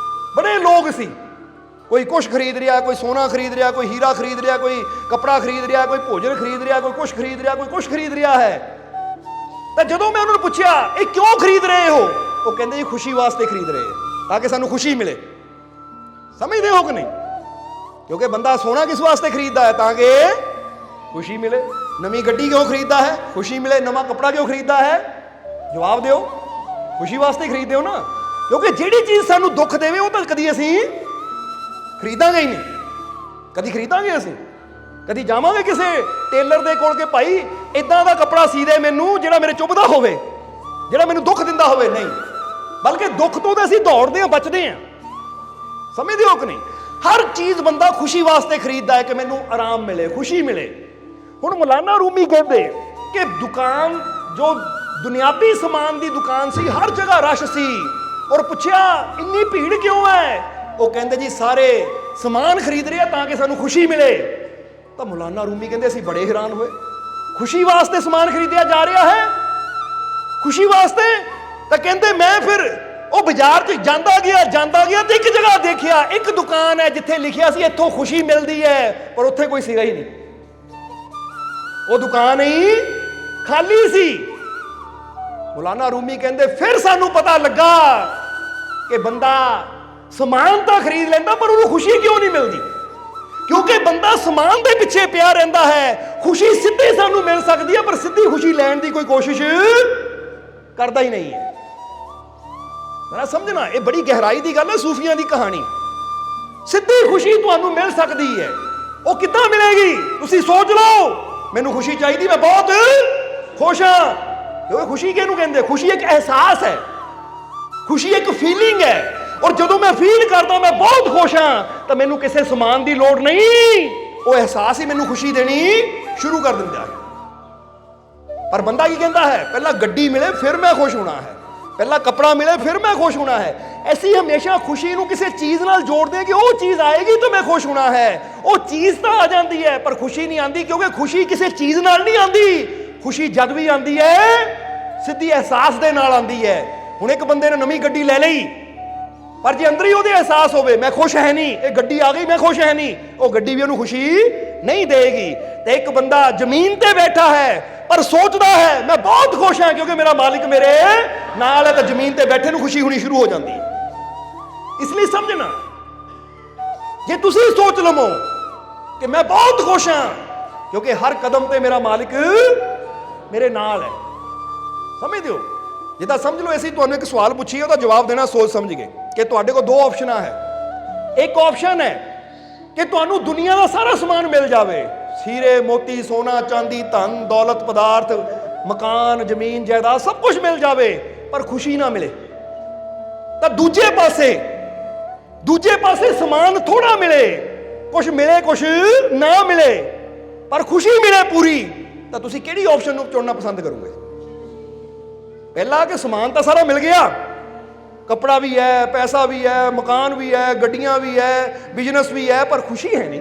ਬੜੇ ਲੋਕ ਸੀ। ਕੋਈ ਕੁਛ ਖਰੀਦ ਰਿਹਾ, ਕੋਈ ਸੋਨਾ ਖਰੀਦ ਰਿਹਾ, ਕੋਈ ਹੀਰਾ ਖਰੀਦ ਰਿਹਾ, ਕੋਈ ਕੱਪੜਾ ਖਰੀਦ ਰਿਹਾ, ਕੋਈ ਭੋਜਨ ਖਰੀਦ ਰਿਹਾ, ਕੋਈ ਕੁਛ ਖਰੀਦ ਰਿਹਾ, ਕੋਈ ਕੁਛ ਖਰੀਦ ਰਿਹਾ ਹੈ। ਤਾਂ ਜਦੋਂ ਮੈਂ ਉਹਨਾਂ ਨੂੰ ਪੁੱਛਿਆ ਇਹ ਕਿਉਂ ਖਰੀਦ ਰਹੇ ਹੋ, ਉਹ ਕਹਿੰਦੇ ਜੀ ਖੁਸ਼ੀ ਵਾਸਤੇ ਖਰੀਦ ਰਹੇ ਤਾਂ ਕਿ ਸਾਨੂੰ ਖੁਸ਼ੀ ਮਿਲੇ। ਸਮਝਦੇ ਹੋ ਕਿ ਨਹੀਂ? ਕਿਉਂਕਿ ਬੰਦਾ ਸੋਨਾ ਕਿਸ ਵਾਸਤੇ ਖਰੀਦਦਾ ਹੈ? ਤਾਂ ਕਿ ਖੁਸ਼ੀ ਮਿਲੇ। ਨਵੀਂ ਗੱਡੀ ਕਿਉਂ ਖਰੀਦਦਾ ਹੈ? ਖੁਸ਼ੀ ਮਿਲੇ। ਨਵਾਂ ਕੱਪੜਾ ਕਿਉਂ ਖਰੀਦਦਾ ਹੈ? ਜਵਾਬ ਦਿਓ। ਖੁਸ਼ੀ ਵਾਸਤੇ ਖਰੀਦਦੇ ਹੋ ਨਾ, ਕਿਉਂਕਿ ਜਿਹੜੀ ਚੀਜ਼ ਸਾਨੂੰ ਦੁੱਖ ਦੇਵੇ ਉਹ ਤਾਂ ਕਦੀ ਅਸੀਂ ਖਰੀਦਾਂਗੇ ਹੀ ਨਹੀਂ। ਕਦੀ ਖਰੀਦਾਂਗੇ ਅਸੀਂ? ਕਦੀ ਜਾਵਾਂਗੇ ਕਿਸੇ ਟੇਲਰ ਦੇ ਕੋਲ ਕਿ ਭਾਈ ਇਦਾਂ ਦਾ ਕੱਪੜਾ ਸੀ ਦੇ ਮੈਨੂੰ ਜਿਹੜਾ ਮੇਰੇ ਚੁੱਭਦਾ ਹੋਵੇ, ਜਿਹੜਾ ਮੈਨੂੰ ਦੁੱਖ ਦਿੰਦਾ ਹੋਵੇ? ਨਹੀਂ, ਬਲਕਿ ਦੁੱਖ ਤੋਂ ਤਾਂ ਅਸੀਂ ਦੌੜਦੇ ਹਾਂ, ਬਚਦੇ ਹਾਂ। ਸਮਝਦੇ ਹੋ ਕਿ ਨਹੀਂ? ਹਰ ਚੀਜ਼ ਬੰਦਾ ਖੁਸ਼ੀ ਵਾਸਤੇ ਖਰੀਦਦਾ ਹੈ ਕਿ ਮੈਨੂੰ ਆਰਾਮ ਮਿਲੇ, ਖੁਸ਼ੀ ਮਿਲੇ। ਹੁਣ ਮੌਲਾਨਾ ਰੂਮੀ ਕਹਿੰਦੇ ਕਿ ਦੁਕਾਨ ਜੋ ਦੁਨਿਆਵੀ ਸਮਾਨ ਦੀ ਦੁਕਾਨ ਸੀ, ਹਰ ਜਗ੍ਹਾ ਰਸ਼ ਸੀ, ਔਰ ਪੁੱਛਿਆ ਇੰਨੀ ਭੀੜ ਕਿਉਂ ਹੈ? ਉਹ ਕਹਿੰਦੇ ਜੀ ਸਾਰੇ ਸਮਾਨ ਖਰੀਦ ਰਹੇ ਆ ਤਾਂ ਕਿ ਸਾਨੂੰ ਖੁਸ਼ੀ ਮਿਲੇ। ਤਾਂ ਮੌਲਾਨਾ ਰੂਮੀ ਕਹਿੰਦੇ ਅਸੀਂ ਬੜੇ ਹੈਰਾਨ ਹੋਏ, ਖੁਸ਼ੀ ਵਾਸਤੇ ਸਮਾਨ ਖਰੀਦਿਆ ਜਾ ਰਿਹਾ ਹੈ, ਖੁਸ਼ੀ ਵਾਸਤੇ? ਤਾਂ ਕਹਿੰਦੇ ਮੈਂ ਫਿਰ ਉਹ ਬਾਜ਼ਾਰ 'ਚ ਜਾਂਦਾ ਗਿਆ ਤੇ ਇੱਕ ਜਗ੍ਹਾ ਦੇਖਿਆ, ਇੱਕ ਦੁਕਾਨ ਹੈ ਜਿੱਥੇ ਲਿਖਿਆ ਸੀ ਇੱਥੋਂ ਖੁਸ਼ੀ ਮਿਲਦੀ ਹੈ, ਪਰ ਉੱਥੇ ਕੋਈ ਸੀਗਾ ਹੀ ਨਹੀਂ। ਉਹ ਦੁਕਾਨ ਹੀ ਖਾਲੀ ਸੀ। ਮੌਲਾਨਾ ਰੂਮੀ ਕਹਿੰਦੇ ਫਿਰ ਸਾਨੂੰ ਪਤਾ ਲੱਗਾ ਕਿ ਬੰਦਾ ਸਮਾਨ ਤਾਂ ਖਰੀਦ ਲੈਂਦਾ ਪਰ ਉਹਨੂੰ ਖੁਸ਼ੀ ਕਿਉਂ ਨਹੀਂ ਮਿਲਦੀ? ਕਿਉਂਕਿ ਬੰਦਾ ਸਮਾਨ ਦੇ ਪਿੱਛੇ ਪਿਆ ਰਹਿੰਦਾ ਹੈ। ਖੁਸ਼ੀ ਸਿੱਧੀ ਸਾਨੂੰ ਮਿਲ ਸਕਦੀ ਹੈ, ਪਰ ਸਿੱਧੀ ਖੁਸ਼ੀ ਲੈਣ ਦੀ ਕੋਈ ਕੋਸ਼ਿਸ਼ ਕਰਦਾ ਹੀ ਨਹੀਂ ਹੈ। ਜਰਾ ਸਮਝਣਾ, ਇਹ ਬੜੀ ਗਹਿਰਾਈ ਦੀ ਗੱਲ ਹੈ, ਸੂਫੀਆਂ ਦੀ ਕਹਾਣੀ। ਸਿੱਧੀ ਖੁਸ਼ੀ ਤੁਹਾਨੂੰ ਮਿਲ ਸਕਦੀ ਹੈ, ਉਹ ਕਿੱਦਾਂ ਮਿਲੇਗੀ? ਤੁਸੀਂ ਸੋਚ ਲਓ, ਮੈਨੂੰ ਖੁਸ਼ੀ ਚਾਹੀਦੀ, ਮੈਂ ਬਹੁਤ ਖੁਸ਼ ਹਾਂ। ਕਿਉਂਕਿ ਖੁਸ਼ੀ ਕਿਹਨੂੰ ਕਹਿੰਦੇ? ਖੁਸ਼ੀ ਇੱਕ ਅਹਿਸਾਸ ਹੈ, ਖੁਸ਼ੀ ਇੱਕ ਫੀਲਿੰਗ ਹੈ। ਔਰ ਜਦੋਂ ਮੈਂ ਫੀਲ ਕਰਦਾ ਮੈਂ ਬਹੁਤ ਖੁਸ਼ ਹਾਂ, ਤਾਂ ਮੈਨੂੰ ਕਿਸੇ ਸਮਾਨ ਦੀ ਲੋੜ ਨਹੀਂ, ਉਹ ਅਹਿਸਾਸ ਹੀ ਮੈਨੂੰ ਖੁਸ਼ੀ ਦੇਣੀ ਸ਼ੁਰੂ ਕਰ ਦਿੰਦਾ ਹੈ। ਪਰ ਬੰਦਾ ਕੀ ਕਹਿੰਦਾ ਹੈ? ਪਹਿਲਾਂ ਗੱਡੀ ਮਿਲੇ ਫਿਰ ਮੈਂ ਖੁਸ਼ ਹੋਣਾ ਹੈ, ਪਹਿਲਾਂ ਕੱਪੜਾ ਮਿਲੇ ਫਿਰ ਮੈਂ ਖੁਸ਼ ਹੋਣਾ ਹੈ। ਅਸੀਂ ਹਮੇਸ਼ਾ ਖੁਸ਼ੀ ਨੂੰ ਕਿਸੇ ਚੀਜ਼ ਨਾਲ ਜੋੜਦੇ ਹਾਂ ਕਿ ਉਹ ਚੀਜ਼ ਆਏਗੀ ਤਾਂ ਮੈਂ ਖੁਸ਼ ਹੋਣਾ ਹੈ। ਉਹ ਚੀਜ਼ ਤਾਂ ਆ ਜਾਂਦੀ ਹੈ ਪਰ ਖੁਸ਼ੀ ਨਹੀਂ ਆਉਂਦੀ, ਕਿਉਂਕਿ ਖੁਸ਼ੀ ਕਿਸੇ ਚੀਜ਼ ਨਾਲ ਨਹੀਂ ਆਉਂਦੀ। ਖੁਸ਼ੀ ਜਦ ਵੀ ਆਉਂਦੀ ਹੈ ਸਿੱਧੀ ਅਹਿਸਾਸ ਦੇ ਨਾਲ ਆਉਂਦੀ ਹੈ। ਹੁਣ ਇੱਕ ਬੰਦੇ ਨੇ ਨਵੀਂ ਗੱਡੀ ਲੈ ਲਈ, ਪਰ ਜੇ ਅੰਦਰ ਹੀ ਉਹਦੇ ਅਹਿਸਾਸ ਹੋਵੇ ਮੈਂ ਖੁਸ਼ ਹੈ ਨਹੀਂ, ਇਹ ਗੱਡੀ ਆ ਗਈ ਮੈਂ ਖੁਸ਼ ਹੈ ਨਹੀਂ, ਉਹ ਗੱਡੀ ਵੀ ਉਹਨੂੰ ਖੁਸ਼ੀ ਨਹੀਂ ਦੇਗੀ। ਤੇ ਇੱਕ ਬੰਦਾ ਜ਼ਮੀਨ ਤੇ ਬੈਠਾ ਹੈ ਪਰ ਸੋਚਦਾ ਹੈ ਮੈਂ ਬਹੁਤ ਖੁਸ਼ ਹਾਂ ਕਿਉਂਕਿ ਮੇਰਾ ਮਾਲਿਕ ਮੇਰੇ ਨਾਲ ਹੈ, ਤਾਂ ਜ਼ਮੀਨ ਤੇ ਬੈਠੇ ਨੂੰ ਖੁਸ਼ੀ ਹੋਣੀ ਸ਼ੁਰੂ ਹੋ ਜਾਂਦੀ ਹੈ। ਇਸ ਲਈ ਸਮਝਣਾ, ਜੇ ਤੁਸੀਂ ਸੋਚ ਲਵੋ ਕਿ ਮੈਂ ਬਹੁਤ ਖੁਸ਼ ਹਾਂ ਕਿਉਂਕਿ ਹਰ ਕਦਮ ਤੇ ਮੇਰਾ ਮਾਲਿਕ ਮੇਰੇ ਨਾਲ ਹੈ, ਸਮਝਦੇ ਹੋ? ਜਿੱਦਾਂ ਸਮਝ ਲਓ ਅਸੀਂ ਤੁਹਾਨੂੰ ਇੱਕ ਸਵਾਲ ਪੁੱਛੀਏ, ਉਹਦਾ ਜਵਾਬ ਦੇਣਾ ਸੋਚ ਸਮਝ ਕੇ ਕਿ ਤੁਹਾਡੇ ਕੋਲ ਦੋ ਆਪਸ਼ਨਾਂ ਹੈ। ਇੱਕ ਆਪਸ਼ਨ ਹੈ ਕਿ ਤੁਹਾਨੂੰ ਦੁਨੀਆ ਦਾ ਸਾਰਾ ਸਮਾਨ ਮਿਲ ਜਾਵੇ, ਹੀਰੇ ਮੋਤੀ ਸੋਨਾ ਚਾਂਦੀ ਧਨ ਦੌਲਤ ਪਦਾਰਥ ਮਕਾਨ ਜ਼ਮੀਨ ਜਾਇਦਾਦ ਸਭ ਕੁਝ ਮਿਲ ਜਾਵੇ ਪਰ ਖੁਸ਼ੀ ਨਾ ਮਿਲੇ। ਤਾਂ ਦੂਜੇ ਪਾਸੇ ਸਮਾਨ ਥੋੜਾ ਮਿਲੇ, ਕੁਝ ਮਿਲੇ ਕੁਝ ਨਾ ਮਿਲੇ, ਪਰ ਖੁਸ਼ੀ ਮਿਲੇ ਪੂਰੀ, ਤਾਂ ਤੁਸੀਂ ਕਿਹੜੀ ਆਪਸ਼ਨ ਨੂੰ ਚੁਣਨਾ ਪਸੰਦ ਕਰੋਗੇ? ਪਹਿਲਾ ਕਿ ਸਮਾਨ ਤਾਂ ਸਾਰਾ ਮਿਲ ਗਿਆ, ਕੱਪੜਾ ਵੀ ਹੈ, ਪੈਸਾ ਵੀ ਹੈ, ਮਕਾਨ ਵੀ ਹੈ, ਗੱਡੀਆਂ ਵੀ ਹੈ, ਬਿਜ਼ਨਸ ਵੀ ਹੈ, ਪਰ ਖੁਸ਼ੀ ਹੈ ਨਹੀਂ।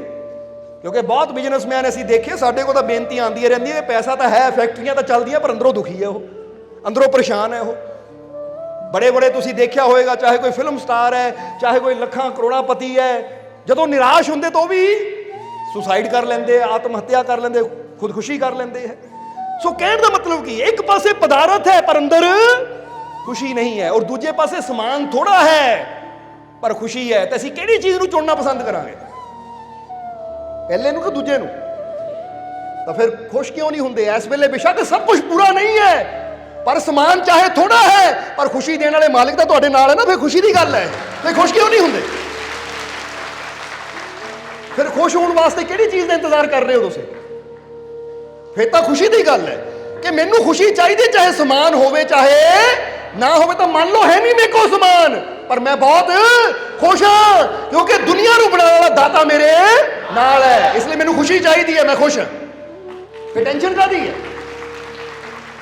ਕਿਉਂਕਿ ਬਹੁਤ ਬਿਜ਼ਨਸਮੈਨ ਅਸੀਂ ਦੇਖੇ, ਸਾਡੇ ਕੋਲ ਤਾਂ ਬੇਨਤੀਆਂ ਆਉਂਦੀਆਂ ਰਹਿੰਦੀਆਂ ਕਿ ਪੈਸਾ ਤਾਂ ਹੈ, ਫੈਕਟਰੀਆਂ ਤਾਂ ਚੱਲਦੀਆਂ, ਪਰ ਅੰਦਰੋਂ ਦੁਖੀ ਹੈ ਉਹ। ਅੰਦਰੋਂ ਪਰੇਸ਼ਾਨ ਹੈ ਉਹ। ਬੜੇ ਬੜੇ ਤੁਸੀਂ ਦੇਖਿਆ ਹੋਏਗਾ, ਚਾਹੇ ਕੋਈ ਫਿਲਮ ਸਟਾਰ ਹੈ, ਚਾਹੇ ਕੋਈ ਲੱਖਾਂ ਕਰੋੜਾਪਤੀ ਹੈ, ਜਦੋਂ ਨਿਰਾਸ਼ ਹੁੰਦੇ ਤਾਂ ਉਹ ਵੀ ਸੁਸਾਈਡ ਕਰ ਲੈਂਦੇ, ਆਤਮ ਹੱਤਿਆ ਕਰ ਲੈਂਦੇ, ਖੁਦਕੁਸ਼ੀ ਕਰ ਲੈਂਦੇ ਹੈ। ਸੋ ਕਹਿਣ ਦਾ ਮਤਲਬ ਕੀ, ਇੱਕ ਪਾਸੇ ਪਦਾਰਥ ਹੈ ਪਰ ਅੰਦਰ ਖੁਸ਼ੀ ਨਹੀਂ ਹੈ, ਔਰ ਦੂਜੇ ਪਾਸੇ ਸਮਾਨ ਥੋੜਾ ਹੈ ਪਰ ਖੁਸ਼ੀ ਹੈ। ਤਾਂ ਅਸੀਂ ਕਿਹੜੀ ਚੀਜ਼ ਨੂੰ ਚੁਣਨਾ ਪਸੰਦ ਕਰਾਂਗੇ, ਪਹਿਲੇ ਨੂੰ ਕਿ ਦੂਜੇ ਨੂੰ? ਤਾਂ ਫਿਰ ਖੁਸ਼ ਕਿਉਂ ਨਹੀਂ ਹੁੰਦੇ? ਇਸ ਵੇਲੇ ਬੇਸ਼ੱਕ ਸਭ ਕੁਝ ਪੂਰਾ ਨਹੀਂ ਹੈ, ਪਰ ਸਮਾਨ ਚਾਹੇ ਥੋੜਾ ਹੈ ਪਰ ਖੁਸ਼ੀ ਦੇਣ ਵਾਲੇ ਮਾਲਿਕ ਤਾਂ ਤੁਹਾਡੇ ਨਾਲ ਹੈ ਨਾ, ਫਿਰ ਖੁਸ਼ੀ ਦੀ ਗੱਲ ਹੈ। ਫਿਰ ਖੁਸ਼ ਕਿਉਂ ਨਹੀਂ ਹੁੰਦੇ? ਫਿਰ ਖੁਸ਼ ਹੋਣ ਵਾਸਤੇ ਕਿਹੜੀ ਚੀਜ਼ ਦਾ ਇੰਤਜ਼ਾਰ ਕਰ ਰਹੇ ਹੋ ਤੁਸੀਂ? ਫਿਰ ਤਾਂ ਖੁਸ਼ੀ ਦੀ ਗੱਲ ਹੈ ਕਿ ਮੈਨੂੰ ਖੁਸ਼ੀ ਚਾਹੀਦੀ, ਚਾਹੇ ਸਮਾਨ ਹੋਵੇ ਚਾਹੇ ਨਾ ਹੋਵੇ। ਤਾਂ ਮੰਨ ਲਓ ਹੈ ਨਹੀਂ ਮੇਰੇ ਕੋਲ ਸਮਾਨ, ਪਰ ਮੈਂ ਬਹੁਤ ਖੁਸ਼ ਹਾਂ ਕਿਉਂਕਿ ਦੁਨੀਆ ਨੂੰ ਬਣਾਉਣ ਵਾਲਾ ਦਾਤਾ ਮੇਰੇ ਨਾਲ ਹੈ, ਇਸ ਲਈ ਮੈਨੂੰ ਖੁਸ਼ੀ ਚਾਹੀਦੀ ਹੈ, ਮੈਂ ਖੁਸ਼ ਹਾਂ। ਫਿਰ ਟੈਨਸ਼ਨ ਕਾਹਦੀ ਹੈ?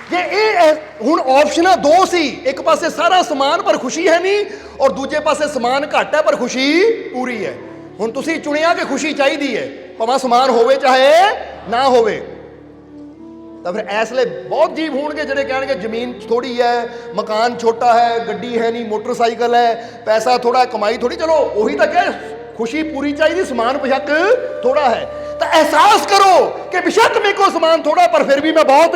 ਜੇ ਇਹ ਹੁਣ ਆਪਸ਼ਨਾਂ ਦੋ ਸੀ, ਇੱਕ ਪਾਸੇ ਸਾਰਾ ਸਮਾਨ ਪਰ ਖੁਸ਼ੀ ਹੈ ਨਹੀਂ, ਔਰ ਦੂਜੇ ਪਾਸੇ ਸਮਾਨ ਘੱਟ ਹੈ ਪਰ ਖੁਸ਼ੀ ਪੂਰੀ ਹੈ। ਹੁਣ ਤੁਸੀਂ ਚੁਣਿਆ ਕਿ ਖੁਸ਼ੀ ਚਾਹੀਦੀ ਹੈ, ਭਾਵੇਂ ਸਮਾਨ ਹੋਵੇ ਚਾਹੇ ਨਾ ਹੋਵੇ। ਤਾਂ ਫਿਰ ਇਸ ਲਈ ਬਹੁਤ ਜੀਵ ਹੋਣਗੇ ਜਿਹੜੇ ਕਹਿਣਗੇ ਜ਼ਮੀਨ ਥੋੜੀ ਹੈ, ਮਕਾਨ ਛੋਟਾ ਹੈ, ਗੱਡੀ ਹੈ ਨਹੀਂ, ਮੋਟਰਸਾਈਕਲ ਹੈ, ਪੈਸਾ ਥੋੜਾ, ਕਮਾਈ ਥੋੜੀ। ਚਲੋ ਉਹੀ ਤਾਂ ਕਹੇ ਖੁਸ਼ੀ ਪੂਰੀ ਚਾਹੀਦੀ, ਸਮਾਨ ਬੇਸ਼ੱਕ ਥੋੜਾ ਹੈ। ਤਾਂ ਅਹਿਸਾਸ ਕਰੋ ਕਿ ਬੇਸ਼ੱਕ ਮੇਰੇ ਕੋਲ ਸਮਾਨ ਥੋੜਾ ਪਰ ਫਿਰ ਵੀ ਮੈਂ ਬਹੁਤ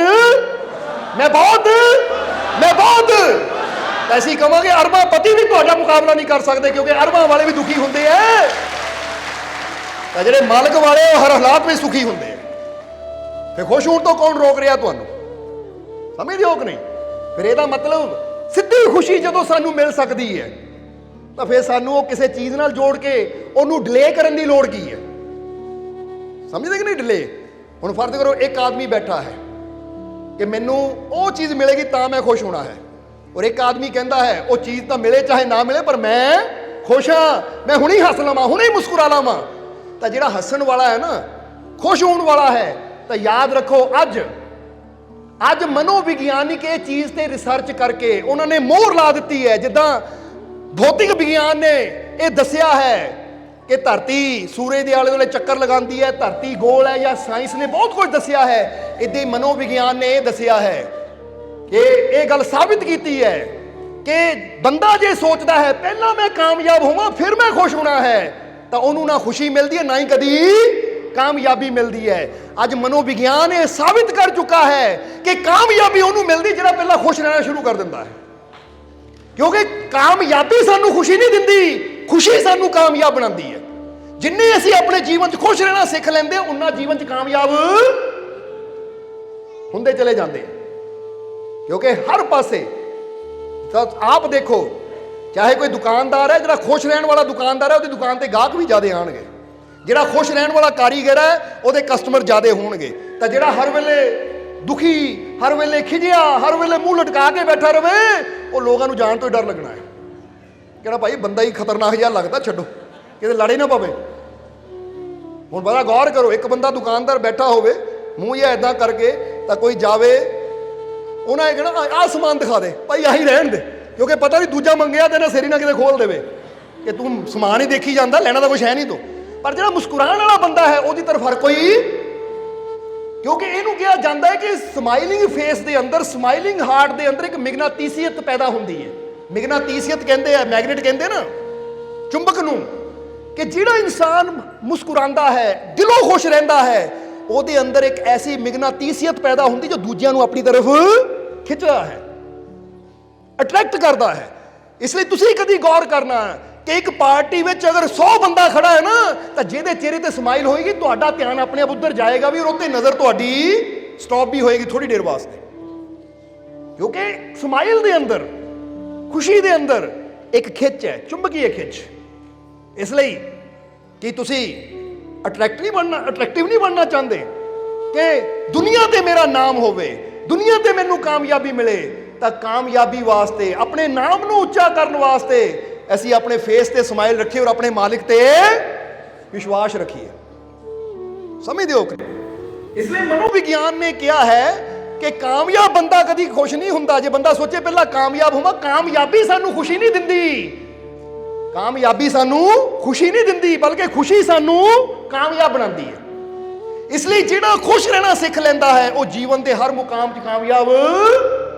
ਐਸੀ ਕਹਾਂਗੇ ਅਰਬਾਂ ਪਤੀ ਵੀ ਤੁਹਾਡਾ ਮੁਕਾਬਲਾ ਨਹੀਂ ਕਰ ਸਕਦੇ, ਕਿਉਂਕਿ ਅਰਬਾਂ ਵਾਲੇ ਵੀ ਦੁਖੀ ਹੁੰਦੇ ਐ, ਤਾਂ ਜਿਹੜੇ ਮਾਲਕ ਵਾਲੇ ਉਹ ਹਰ ਹਾਲਾਤ ਵਿੱਚ ਸੁਖੀ ਹੁੰਦੇ ਆ। ਫਿਰ ਖੁਸ਼ ਹੋਣ ਤੋਂ ਕੌਣ ਰੋਕ ਰਿਹਾ ਤੁਹਾਨੂੰ? ਸਮਝਦੇ ਹੋ ਕਿ ਨਹੀਂ? ਫਿਰ ਇਹਦਾ ਮਤਲਬ ਸਿੱਧੀ ਖੁਸ਼ੀ ਜਦੋਂ ਸਾਨੂੰ ਮਿਲ ਸਕਦੀ ਹੈ ਤਾਂ ਫਿਰ ਸਾਨੂੰ ਉਹ ਕਿਸੇ ਚੀਜ਼ ਨਾਲ ਜੋੜ ਕੇ ਉਹਨੂੰ ਡਿਲੇ ਕਰਨ ਦੀ ਲੋੜ ਕੀ ਹੈ? ਸਮਝਦੇ ਕਿ ਨਹੀਂ? ਡਿਲੇ। ਹੁਣ ਫਰਜ਼ ਕਰੋ ਇੱਕ ਆਦਮੀ ਬੈਠਾ ਹੈ ਕਿ ਮੈਨੂੰ ਉਹ ਚੀਜ਼ ਮਿਲੇਗੀ ਤਾਂ ਮੈਂ ਖੁਸ਼ ਹੋਣਾ ਹੈ, ਔਰ ਇੱਕ ਆਦਮੀ ਕਹਿੰਦਾ ਹੈ ਉਹ ਚੀਜ਼ ਤਾਂ ਮਿਲੇ ਚਾਹੇ ਨਾ ਮਿਲੇ ਪਰ ਮੈਂ ਖੁਸ਼ ਹਾਂ, ਮੈਂ ਹੁਣੇ ਹੀ ਹੱਸ ਲਵਾਂ, ਹੁਣੇ ਹੀ ਮੁਸਕਰਾ ਲਵਾਂ। ਤਾਂ ਜਿਹੜਾ ਹੱਸਣ ਵਾਲਾ ਹੈ ਨਾ, ਖੁਸ਼ ਹੋਣ ਵਾਲਾ ਹੈ, ਤਾਂ ਯਾਦ ਰੱਖੋ ਅੱਜ ਮਨੋਵਿਗਿਆਨਿਕ ਇਹ ਚੀਜ਼ ਤੇ ਰਿਸਰਚ ਕਰਕੇ ਉਹਨਾਂ ਨੇ ਮੋਹਰ ਲਾ ਦਿੱਤੀ ਹੈ। ਜਿੱਦਾਂ ਭੌਤਿਕ ਵਿਗਿਆਨ ਨੇ ਇਹ ਦੱਸਿਆ ਹੈ ਕਿ ਧਰਤੀ ਸੂਰਜ ਦੇ ਆਲੇ ਦੁਆਲੇ ਚੱਕਰ ਲਗਾਉਂਦੀ ਹੈ, ਧਰਤੀ ਗੋਲ ਹੈ, ਜਾਂ ਸਾਇੰਸ ਨੇ ਬਹੁਤ ਕੁਝ ਦੱਸਿਆ ਹੈ, ਇੱਦਾਂ ਹੀ ਮਨੋਵਿਗਿਆਨ ਨੇ ਇਹ ਦੱਸਿਆ ਹੈ ਕਿ ਇਹ ਗੱਲ ਸਾਬਿਤ ਕੀਤੀ ਹੈ ਕਿ ਬੰਦਾ ਜੇ ਸੋਚਦਾ ਹੈ ਪਹਿਲਾਂ ਮੈਂ ਕਾਮਯਾਬ ਹੋਵਾਂ ਫਿਰ ਮੈਂ ਖੁਸ਼ ਹੋਣਾ ਹੈ, ਤਾਂ ਉਹਨੂੰ ਨਾ ਖੁਸ਼ੀ ਮਿਲਦੀ ਹੈ ਨਾ ਹੀ ਕਦੀ ਕਾਮਯਾਬੀ ਮਿਲਦੀ ਹੈ। ਅੱਜ ਮਨੋਵਿਗਿਆਨ ਇਹ ਸਾਬਿਤ ਕਰ ਚੁੱਕਾ ਹੈ ਕਿ ਕਾਮਯਾਬੀ ਉਹਨੂੰ ਮਿਲਦੀ ਜਿਹੜਾ ਪਹਿਲਾਂ ਖੁਸ਼ ਰਹਿਣਾ ਸ਼ੁਰੂ ਕਰ ਦਿੰਦਾ ਹੈ, ਕਿਉਂਕਿ ਕਾਮਯਾਬੀ ਸਾਨੂੰ ਖੁਸ਼ੀ ਨਹੀਂ ਦਿੰਦੀ, ਖੁਸ਼ੀ ਸਾਨੂੰ ਕਾਮਯਾਬ ਬਣਾਉਂਦੀ ਹੈ। ਜਿੰਨੇ ਅਸੀਂ ਆਪਣੇ ਜੀਵਨ 'ਚ ਖੁਸ਼ ਰਹਿਣਾ ਸਿੱਖ ਲੈਂਦੇ ਉਨਾ ਜੀਵਨ 'ਚ ਕਾਮਯਾਬ ਹੁੰਦੇ ਚਲੇ ਜਾਂਦੇ, ਕਿਉਂਕਿ ਹਰ ਪਾਸੇ ਤਾਂ ਆਪ ਦੇਖੋ, ਚਾਹੇ ਕੋਈ ਦੁਕਾਨਦਾਰ ਹੈ, ਜਿਹੜਾ ਖੁਸ਼ ਰਹਿਣ ਵਾਲਾ ਦੁਕਾਨਦਾਰ ਹੈ ਉਹਦੀ ਦੁਕਾਨ ਤੇ ਗਾਹਕ ਵੀ ਜ਼ਿਆਦਾ ਆਉਣਗੇ, ਜਿਹੜਾ ਖੁਸ਼ ਰਹਿਣ ਵਾਲਾ ਕਾਰੀਗਰ ਹੈ ਉਹਦੇ ਕਸਟਮਰ ਜ਼ਿਆਦਾ ਹੋਣਗੇ। ਤਾਂ ਜਿਹੜਾ ਹਰ ਵੇਲੇ ਦੁਖੀ, ਹਰ ਵੇਲੇ ਖਿਜਿਆ, ਹਰ ਵੇਲੇ ਮੂੰਹ ਲਟਕਾ ਕੇ ਬੈਠਾ ਰਵੇ, ਉਹ ਲੋਕਾਂ ਨੂੰ ਜਾਣ ਤੋਂ ਹੀ ਡਰ ਲੱਗਣਾ ਹੈ, ਕਹਿੰਦਾ ਭਾਈ ਬੰਦਾ ਹੀ ਖਤਰਨਾਕ ਜਿਹਾ ਲੱਗਦਾ, ਛੱਡੋ ਕਿਤੇ ਲੜੇ ਨਾ ਪਵੇ। ਹੁਣ ਬੜਾ ਗੌਰ ਕਰੋ, ਇੱਕ ਬੰਦਾ ਦੁਕਾਨਦਾਰ ਬੈਠਾ ਹੋਵੇ ਮੂੰਹ ਜਿਹਾ ਇਦਾਂ ਕਰਕੇ, ਤਾਂ ਕੋਈ ਜਾਵੇ ਉਹਨਾਂ ਇਹ ਕਹਿਣਾ ਆਹ ਸਮਾਨ ਦਿਖਾ ਦੇ ਭਾਈ, ਆਹੀ ਰਹਿਣ ਦੇ, ਕਿਉਂਕਿ ਪਤਾ ਨਹੀਂ ਦੂਜਾ ਮੰਗਿਆ ਤੇ ਨਾ ਸਿਰ ਹੀ ਨਾ ਕਿਤੇ ਖੋਲ ਦੇਵੇ ਕਿ ਤੂੰ ਸਮਾਨ ਹੀ ਦੇਖੀ ਜਾਂਦਾ, ਲੈਣਾ ਤਾਂ ਕੁਛ ਹੈ ਨਹੀਂ ਤੂੰ। ਪਰ ਜਿਹੜਾ ਮੁਸਕਰਾਉਣ ਵਾਲਾ ਬੰਦਾ ਹੈ ਉਹਦੀ ਤਰਫ ਹਰ ਕੋਈ, ਕਿਉਂਕਿ ਇਹਨੂੰ ਕਿਹਾ ਜਾਂਦਾ ਹੈ ਕਿ ਸਮਾਈਲਿੰਗ ਫੇਸ ਦੇ ਅੰਦਰ, ਸਮਾਈਲਿੰਗ ਹਾਰਟ ਦੇ ਅੰਦਰ ਇੱਕ ਮੈਗਨਾਟੀਸੀਅਤ ਪੈਦਾ ਹੁੰਦੀ ਹੈ। ਮੈਗਨਾਟੀਸੀਅਤ ਕਹਿੰਦੇ ਆ, ਮੈਗਨੇਟ ਕਹਿੰਦੇ ਨਾ ਚੁੰਬਕ ਨੂੰ, ਕਿ ਜਿਹੜਾ ਇਨਸਾਨ ਮੁਸਕਰਾਉਂਦਾ ਹੈ, ਦਿਲੋਂ ਖੁਸ਼ ਰਹਿੰਦਾ ਹੈ, ਉਹਦੇ ਅੰਦਰ ਇੱਕ ਐਸੀ ਮੈਗਨਾਟੀਸੀਅਤ ਪੈਦਾ ਹੁੰਦੀ ਜੋ ਦੂਜਿਆਂ ਨੂੰ ਆਪਣੀ ਤਰਫ ਖਿੱਚਦਾ ਹੈ, ਅਟਰੈਕਟ ਕਰਦਾ ਹੈ। ਇਸ ਲਈ ਤੁਸੀਂ ਕਦੀ ਗੌਰ ਕਰਨਾ ਕਿ ਇੱਕ ਪਾਰਟੀ ਵਿੱਚ ਅਗਰ 100 ਬੰਦਾ ਖੜਾ ਹੈ ਨਾ, ਤਾਂ ਜਿਹਦੇ ਚਿਹਰੇ ਤੇ ਸਮਾਈਲ ਹੋਏਗੀ ਤੁਹਾਡਾ ਧਿਆਨ ਆਪਣੇ ਆਪ ਉੱਧਰ ਜਾਏਗਾ ਵੀ, ਔਰ ਉੱਤੇ ਨਜ਼ਰ ਤੁਹਾਡੀ ਸਟਾਪ ਵੀ ਹੋਏਗੀ ਥੋੜੀ ਦੇਰ ਵਾਸਤੇ, ਕਿਉਂਕਿ ਸਮਾਈਲ ਦੇ ਅੰਦਰ, ਖੁਸ਼ੀ ਦੇ ਅੰਦਰ ਇੱਕ ਖਿੱਚ ਹੈ, ਚੁੰਬਕੀय ਖਿੱਚ। ਇਸ ਲਈ ਕਿ ਤੁਸੀਂ ਅਟਰੈਕਟਿਵ ਨਹੀਂ ਬਣਨਾ ਚਾਹੁੰਦੇ ਕਿ ਦੁਨੀਆ ਤੇ ਮੇਰਾ ਨਾਮ ਹੋਵੇ, ਦੁਨੀਆ ਤੇ ਮੈਨੂੰ ਕਾਮਯਾਬੀ ਮਿਲੇ, ਤਾਂ ਕਾਮਯਾਬੀ ਵਾਸਤੇ, ਆਪਣੇ ਨਾਮ ਨੂੰ ਉੱਚਾ ਕਰਨ ਵਾਸਤੇ ਅਸੀਂ ਆਪਣੇ ਫੇਸ ਤੇ ਸਮਾਈਲ ਰੱਖੀਏ ਔਰ ਆਪਣੇ ਮਾਲਿਕ ਤੇ ਵਿਸ਼ਵਾਸ ਰੱਖੀਏ। ਸਮਝਦੇ ਹੋ? ਇਸ ਲਈ ਮਨੋਵਿਗਿਆਨ ਨੇ ਕਿਹਾ ਹੈ ਕਿ ਕਾਮਯਾਬ ਬੰਦਾ ਕਦੀ ਖੁਸ਼ ਨਹੀਂ ਹੁੰਦਾ। ਜੇ ਬੰਦਾ ਸੋਚੇ ਪਹਿਲਾਂ ਕਾਮਯਾਬ ਹੋਵਾਂ, ਕਾਮਯਾਬੀ ਸਾਨੂੰ ਖੁਸ਼ੀ ਨਹੀਂ ਦਿੰਦੀ, ਕਾਮਯਾਬੀ ਸਾਨੂੰ ਖੁਸ਼ੀ ਨਹੀਂ ਦਿੰਦੀ, ਬਲਕਿ ਖੁਸ਼ੀ ਸਾਨੂੰ ਕਾਮਯਾਬ ਬਣਾਉਂਦੀ ਹੈ। ਇਸ ਲਈ ਜਿਹੜਾ ਖੁਸ਼ ਰਹਿਣਾ ਸਿੱਖ ਲੈਂਦਾ ਹੈ ਉਹ ਜੀਵਨ ਦੇ ਹਰ ਮੁਕਾਮ 'ਚ ਕਾਮਯਾਬ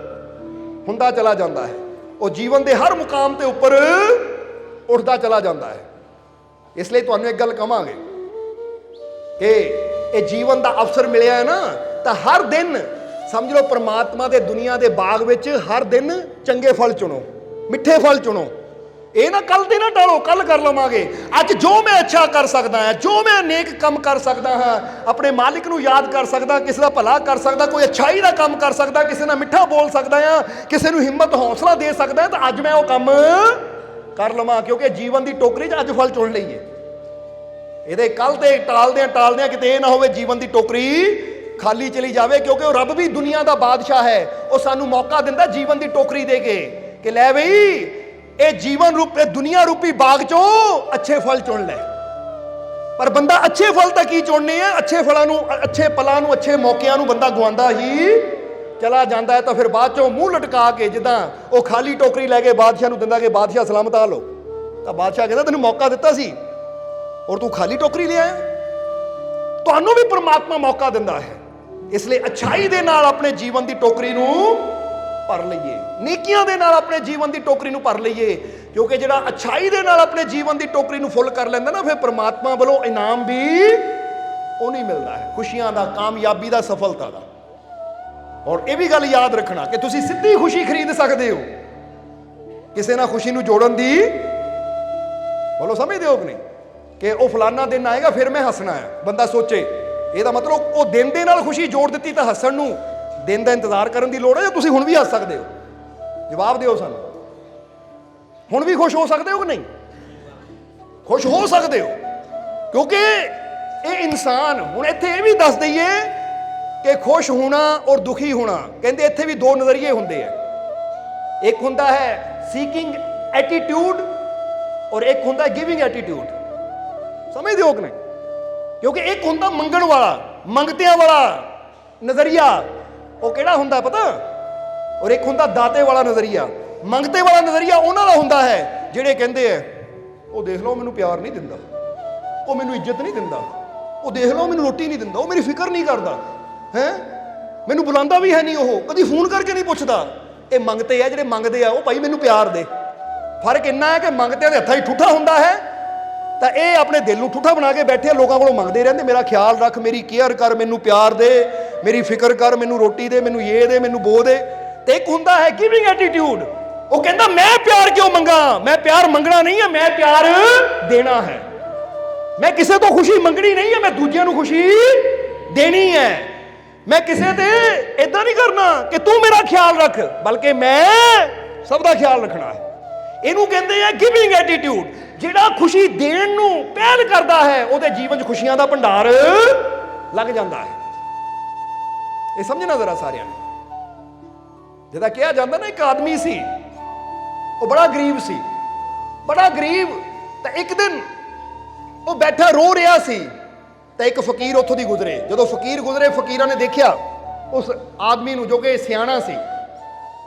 ਹੁੰਦਾ ਚਲਾ ਜਾਂਦਾ ਹੈ, ਉਹ ਜੀਵਨ ਦੇ ਹਰ ਮੁਕਾਮ ਤੇ ਉੱਪਰ ਉੱਠਦਾ ਚਲਾ ਜਾਂਦਾ ਹੈ। ਇਸ ਲਈ ਤੁਹਾਨੂੰ ਇੱਕ ਗੱਲ ਕਹਾਂਗੇ ਕਿ ਇਹ ਜੀਵਨ ਦਾ ਅਵਸਰ ਮਿਲਿਆ ਹੈ ਨਾ, ਤਾਂ ਹਰ ਦਿਨ ਸਮਝ ਲਓ ਪ੍ਰਮਾਤਮਾ ਦੇ ਦੁਨੀਆ ਦੇ ਬਾਗ ਵਿੱਚ ਹਰ ਦਿਨ ਚੰਗੇ ਫਲ ਚੁਣੋ, ਮਿੱਠੇ ਫਲ ਚੁਣੋ। ਇਹ ਨਾ ਕੱਲ ਦੇ ਨਾ ਟਾਲੋ, ਕੱਲ ਕਰ ਲਵਾਂਗੇ। ਅੱਜ ਜੋ ਮੈਂ ਅੱਛਾ ਕਰ ਸਕਦਾ ਹਾਂ, ਜੋ ਮੈਂ ਨੇਕ ਕੰਮ ਕਰ ਸਕਦਾ ਹਾਂ, ਆਪਣੇ ਮਾਲਿਕ ਨੂੰ ਯਾਦ ਕਰ ਸਕਦਾ, ਕਿਸੇ ਦਾ ਭਲਾ ਕਰ ਸਕਦਾ, ਕੋਈ ਅੱਛਾਈ ਦਾ ਕੰਮ ਕਰ ਸਕਦਾ, ਕਿਸੇ ਨਾਲ ਮਿੱਠਾ ਬੋਲ ਸਕਦਾ ਹਾਂ, ਕਿਸੇ ਨੂੰ ਹਿੰਮਤ ਹੌਸਲਾ ਦੇ ਸਕਦਾ, ਤਾਂ ਅੱਜ ਮੈਂ ਉਹ ਕੰਮ ਕਰ ਲਵਾਂ, ਕਿਉਂਕਿ ਜੀਵਨ ਦੀ ਟੋਕਰੀ 'ਚ ਅੱਜ ਫਲ ਚੁਣ ਲਈਏ। ਇਹਦੇ ਕੱਲ ਤੇ ਟਾਲਦਿਆਂ ਕਿਤੇ ਇਹ ਨਾ ਹੋਵੇ ਜੀਵਨ ਦੀ ਟੋਕਰੀ ਖਾਲੀ ਚਲੀ ਜਾਵੇ, ਕਿਉਂਕਿ ਉਹ ਰੱਬ ਵੀ ਦੁਨੀਆ ਦਾ ਬਾਦਸ਼ਾਹ ਹੈ। ਉਹ ਸਾਨੂੰ ਮੌਕਾ ਦਿੰਦਾ ਜੀਵਨ ਦੀ ਟੋਕਰੀ ਦੇ ਕੇ ਕਿ ਲੈ ਬਈ ਇਹ ਜੀਵਨ ਰੂਪ, ਇਹ ਦੁਨੀਆ ਰੂਪੀ ਬਾਗ ਚੋਂ ਅੱਛੇ ਫਲ ਚੁਣ ਲੈ। ਪਰ ਬੰਦਾ ਅੱਛੇ ਫਲ ਤਾਂ ਕੀ ਚੁਣਨੇ ਆ, ਅੱਛੇ ਫਲਾਂ ਨੂੰ, ਅੱਛੇ ਪਲਾਂ ਨੂੰ, ਅੱਛੇ ਮੌਕਿਆਂ ਨੂੰ ਬੰਦਾ ਗਵਾਉਂਦਾ ਹੀ ਚਲਾ ਜਾਂਦਾ ਹੈ। ਤਾਂ ਫਿਰ ਬਾਅਦ ਚੋਂ ਮੂੰਹ ਲਟਕਾ ਕੇ ਜਿੱਦਾਂ ਉਹ ਖਾਲੀ ਟੋਕਰੀ ਲੈ ਕੇ ਬਾਦਸ਼ਾਹ ਨੂੰ ਦਿੰਦਾ ਕਿ ਬਾਦਸ਼ਾਹ ਸਲਾਮਤ ਆ ਲਓ, ਤਾਂ ਬਾਦਸ਼ਾਹ ਕਹਿੰਦਾ ਤੈਨੂੰ ਮੌਕਾ ਦਿੱਤਾ ਸੀ ਔਰ ਤੂੰ ਖਾਲੀ ਟੋਕਰੀ ਲੈ ਆਇਆ। ਤੁਹਾਨੂੰ ਵੀ ਪ੍ਰਮਾਤਮਾ ਮੌਕਾ ਦਿੰਦਾ ਹੈ। ਇਸ ਲਈ ਅੱਛਾਈ ਦੇ ਨਾਲ ਆਪਣੇ ਜੀਵਨ ਦੀ ਟੋਕਰੀ ਨੂੰ ਭਰ ਲਈਏ, ਨੇਕੀਆਂ ਦੇ ਨਾਲ ਆਪਣੇ ਜੀਵਨ ਦੀ ਟੋਕਰੀ ਨੂੰ ਭਰ ਲਈਏ, ਕਿਉਂਕਿ ਜਿਹੜਾ ਅੱਛਾਈ ਦੇ ਨਾਲ ਆਪਣੇ ਜੀਵਨ ਦੀ ਟੋਕਰੀ ਨੂੰ ਫੁੱਲ ਕਰ ਲੈਂਦਾ ਨਾ, ਫਿਰ ਪ੍ਰਮਾਤਮਾ ਵੱਲੋਂ ਇਨਾਮ ਵੀ ਉਹ ਨਹੀਂ ਮਿਲਦਾ ਹੈ, ਖੁਸ਼ੀਆਂ ਦਾ, ਕਾਮਯਾਬੀ ਦਾ, ਸਫਲਤਾ ਦਾ। ਔਰ ਇਹ ਵੀ ਗੱਲ ਯਾਦ ਰੱਖਣਾ ਕਿ ਤੁਸੀਂ ਸਿੱਧੀ ਖੁਸ਼ੀ ਖਰੀਦ ਸਕਦੇ ਹੋ, ਕਿਸੇ ਨਾਲ ਖੁਸ਼ੀ ਨੂੰ ਜੋੜਨ ਦੀ। ਬੋਲੋ ਸਮਝਦੇ ਹੋ ਕਿ ਨਹੀਂ, ਕਿ ਉਹ ਫਲਾਨਾ ਦਿਨ ਆਏਗਾ ਫਿਰ ਮੈਂ ਹੱਸਣਾ ਹੈ। ਬੰਦਾ ਸੋਚੇ ਇਹਦਾ ਮਤਲਬ ਉਹ ਦਿਨ ਦੇ ਨਾਲ ਖੁਸ਼ੀ ਜੋੜ ਦਿੱਤੀ ਤਾਂ ਹੱਸਣ ਨੂੰ ਦਿਨ ਦਾ ਇੰਤਜ਼ਾਰ ਕਰਨ ਦੀ ਲੋੜ ਹੈ, ਜਾਂ ਤੁਸੀਂ ਹੁਣ ਵੀ ਹੱਸ ਸਕਦੇ ਹੋ? ਜਵਾਬ ਦਿਓ ਸਾਨੂੰ, ਹੁਣ ਵੀ ਖੁਸ਼ ਹੋ ਸਕਦੇ ਹੋ ਕਿ ਨਹੀਂ? ਖੁਸ਼ ਹੋ ਸਕਦੇ ਹੋ, ਕਿਉਂਕਿ ਇਹ ਇਨਸਾਨ, ਹੁਣ ਇੱਥੇ ਇਹ ਵੀ ਦੱਸ ਦਈਏ ਕਿ ਖੁਸ਼ ਹੋਣਾ ਔਰ ਦੁਖੀ ਹੋਣਾ, ਕਹਿੰਦੇ ਇੱਥੇ ਵੀ ਦੋ ਨਜ਼ਰੀਏ ਹੁੰਦੇ ਆ। ਇੱਕ ਹੁੰਦਾ ਹੈ ਸੀਕਿੰਗ ਐਟੀਟਿਊਡ ਔਰ ਇੱਕ ਹੁੰਦਾ ਗਿਵਿੰਗ ਐਟੀਟਿਊਡ। ਸਮਝਦੇ ਹੋ ਕਿ ਨਹੀਂ? ਕਿਉਂਕਿ ਇੱਕ ਹੁੰਦਾ ਮੰਗਣ ਵਾਲਾ, ਮੰਗਤਿਆਂ ਵਾਲਾ ਨਜ਼ਰੀਆ, ਉਹ ਕਿਹੜਾ ਹੁੰਦਾ ਪਤਾ? ਔਰ ਇੱਕ ਹੁੰਦਾ ਦਾਤੇ ਵਾਲਾ ਨਜ਼ਰੀਆ। ਮੰਗਤੇ ਵਾਲਾ ਨਜ਼ਰੀਆ ਉਹਨਾਂ ਦਾ ਹੁੰਦਾ ਹੈ ਜਿਹੜੇ ਕਹਿੰਦੇ ਆ ਉਹ ਦੇਖ ਲਓ ਮੈਨੂੰ ਪਿਆਰ ਨਹੀਂ ਦਿੰਦਾ, ਉਹ ਮੈਨੂੰ ਇੱਜ਼ਤ ਨਹੀਂ ਦਿੰਦਾ, ਉਹ ਦੇਖ ਲਓ ਮੈਨੂੰ ਰੋਟੀ ਨਹੀਂ ਦਿੰਦਾ, ਉਹ ਮੇਰੀ ਫਿਕਰ ਨਹੀਂ ਕਰਦਾ ਹੈ, ਮੈਨੂੰ ਬੁਲਾਉਂਦਾ ਵੀ ਹੈ ਨਹੀਂ, ਉਹ ਕਦੀ ਫੋਨ ਕਰਕੇ ਨਹੀਂ ਪੁੱਛਦਾ। ਇਹ ਮੰਗਤੇ ਆ ਜਿਹੜੇ ਮੰਗਦੇ ਆ, ਉਹ ਭਾਈ ਮੈਨੂੰ ਪਿਆਰ ਦੇ। ਫਰਕ ਇੰਨਾ ਹੈ ਕਿ ਮੰਗਤਿਆਂ ਦੇ ਹੱਥਾਂ 'ਚ ਠੂਠਾ ਹੁੰਦਾ ਹੈ, ਤਾਂ ਇਹ ਆਪਣੇ ਦਿਲ ਨੂੰ ਠੂਠਾ ਬਣਾ ਕੇ ਬੈਠੇ ਲੋਕਾਂ ਕੋਲੋਂ ਮੰਗਦੇ ਰਹਿੰਦੇ, ਮੇਰਾ ਖਿਆਲ ਰੱਖ, ਮੇਰੀ ਕੇਅਰ ਕਰ, ਮੈਨੂੰ ਪਿਆਰ ਦੇ, ਮੇਰੀ ਫਿਕਰ ਕਰ, ਮੈਨੂੰ ਰੋਟੀ ਦੇ, ਮੈਨੂੰ ਇਹ ਦੇ, ਮੈਨੂੰ ਬੋ ਦੇ। ਤੇ ਇੱਕ ਹੁੰਦਾ ਹੈ ਗਿਵਿੰਗ ਐਟੀਟਿਊਡ, ਉਹ ਕਹਿੰਦਾ ਮੈਂ ਪਿਆਰ ਕਿਉਂ ਮੰਗਾ, ਮੈਂ ਪਿਆਰ ਮੰਗਣਾ ਨਹੀਂ ਹੈ, ਮੈਂ ਪਿਆਰ ਦੇਣਾ ਹੈ। ਮੈਂ ਕਿਸੇ ਤੋਂ ਖੁਸ਼ੀ ਮੰਗਣੀ ਨਹੀਂ ਹੈ, ਮੈਂ ਦੂਜਿਆਂ ਨੂੰ ਖੁਸ਼ੀ ਦੇਣੀ ਹੈ। ਮੈਂ ਕਿਸੇ ਤੇ ਇਦਾਂ ਨਹੀਂ ਕਰਨਾ ਕਿ ਤੂੰ ਮੇਰਾ ਖਿਆਲ ਰੱਖ, ਬਲਕਿ ਮੈਂ ਸਭ ਦਾ ਖਿਆਲ ਰੱਖਣਾ ਹੈ। ਇਹਨੂੰ ਕਹਿੰਦੇ ਆ ਗਿਵਿੰਗ ਐਟੀਟਿਊਡ। ਜਿਹੜਾ ਖੁਸ਼ੀ ਦੇਣ ਨੂੰ ਪਹਿਲ ਕਰਦਾ ਹੈ, ਉਹਦੇ ਜੀਵਨ 'ਚ ਖੁਸ਼ੀਆਂ ਦਾ ਭੰਡਾਰ ਲੱਗ ਜਾਂਦਾ ਹੈ। ਇਹ ਸਮਝਣਾ ਜ਼ਰਾ ਸਾਰਿਆਂ ਨੇ। ਜਿਹਦਾ ਕਿਹਾ ਜਾਂਦਾ ਨਾ, ਇੱਕ ਆਦਮੀ ਸੀ, ਉਹ ਬੜਾ ਗਰੀਬ ਸੀ, ਬੜਾ ਗਰੀਬ। ਤਾਂ ਇੱਕ ਦਿਨ ਉਹ ਬੈਠਾ ਰੋ ਰਿਹਾ ਸੀ, ਤਾਂ ਇੱਕ ਫਕੀਰ ਉੱਥੋਂ ਦੀ ਗੁਜ਼ਰੇ। ਜਦੋਂ ਫਕੀਰ ਗੁਜ਼ਰੇ, ਫਕੀਰਾਂ ਨੇ ਦੇਖਿਆ ਉਸ ਆਦਮੀ ਨੂੰ ਜੋ ਕਿ ਸਿਆਣਾ ਸੀ,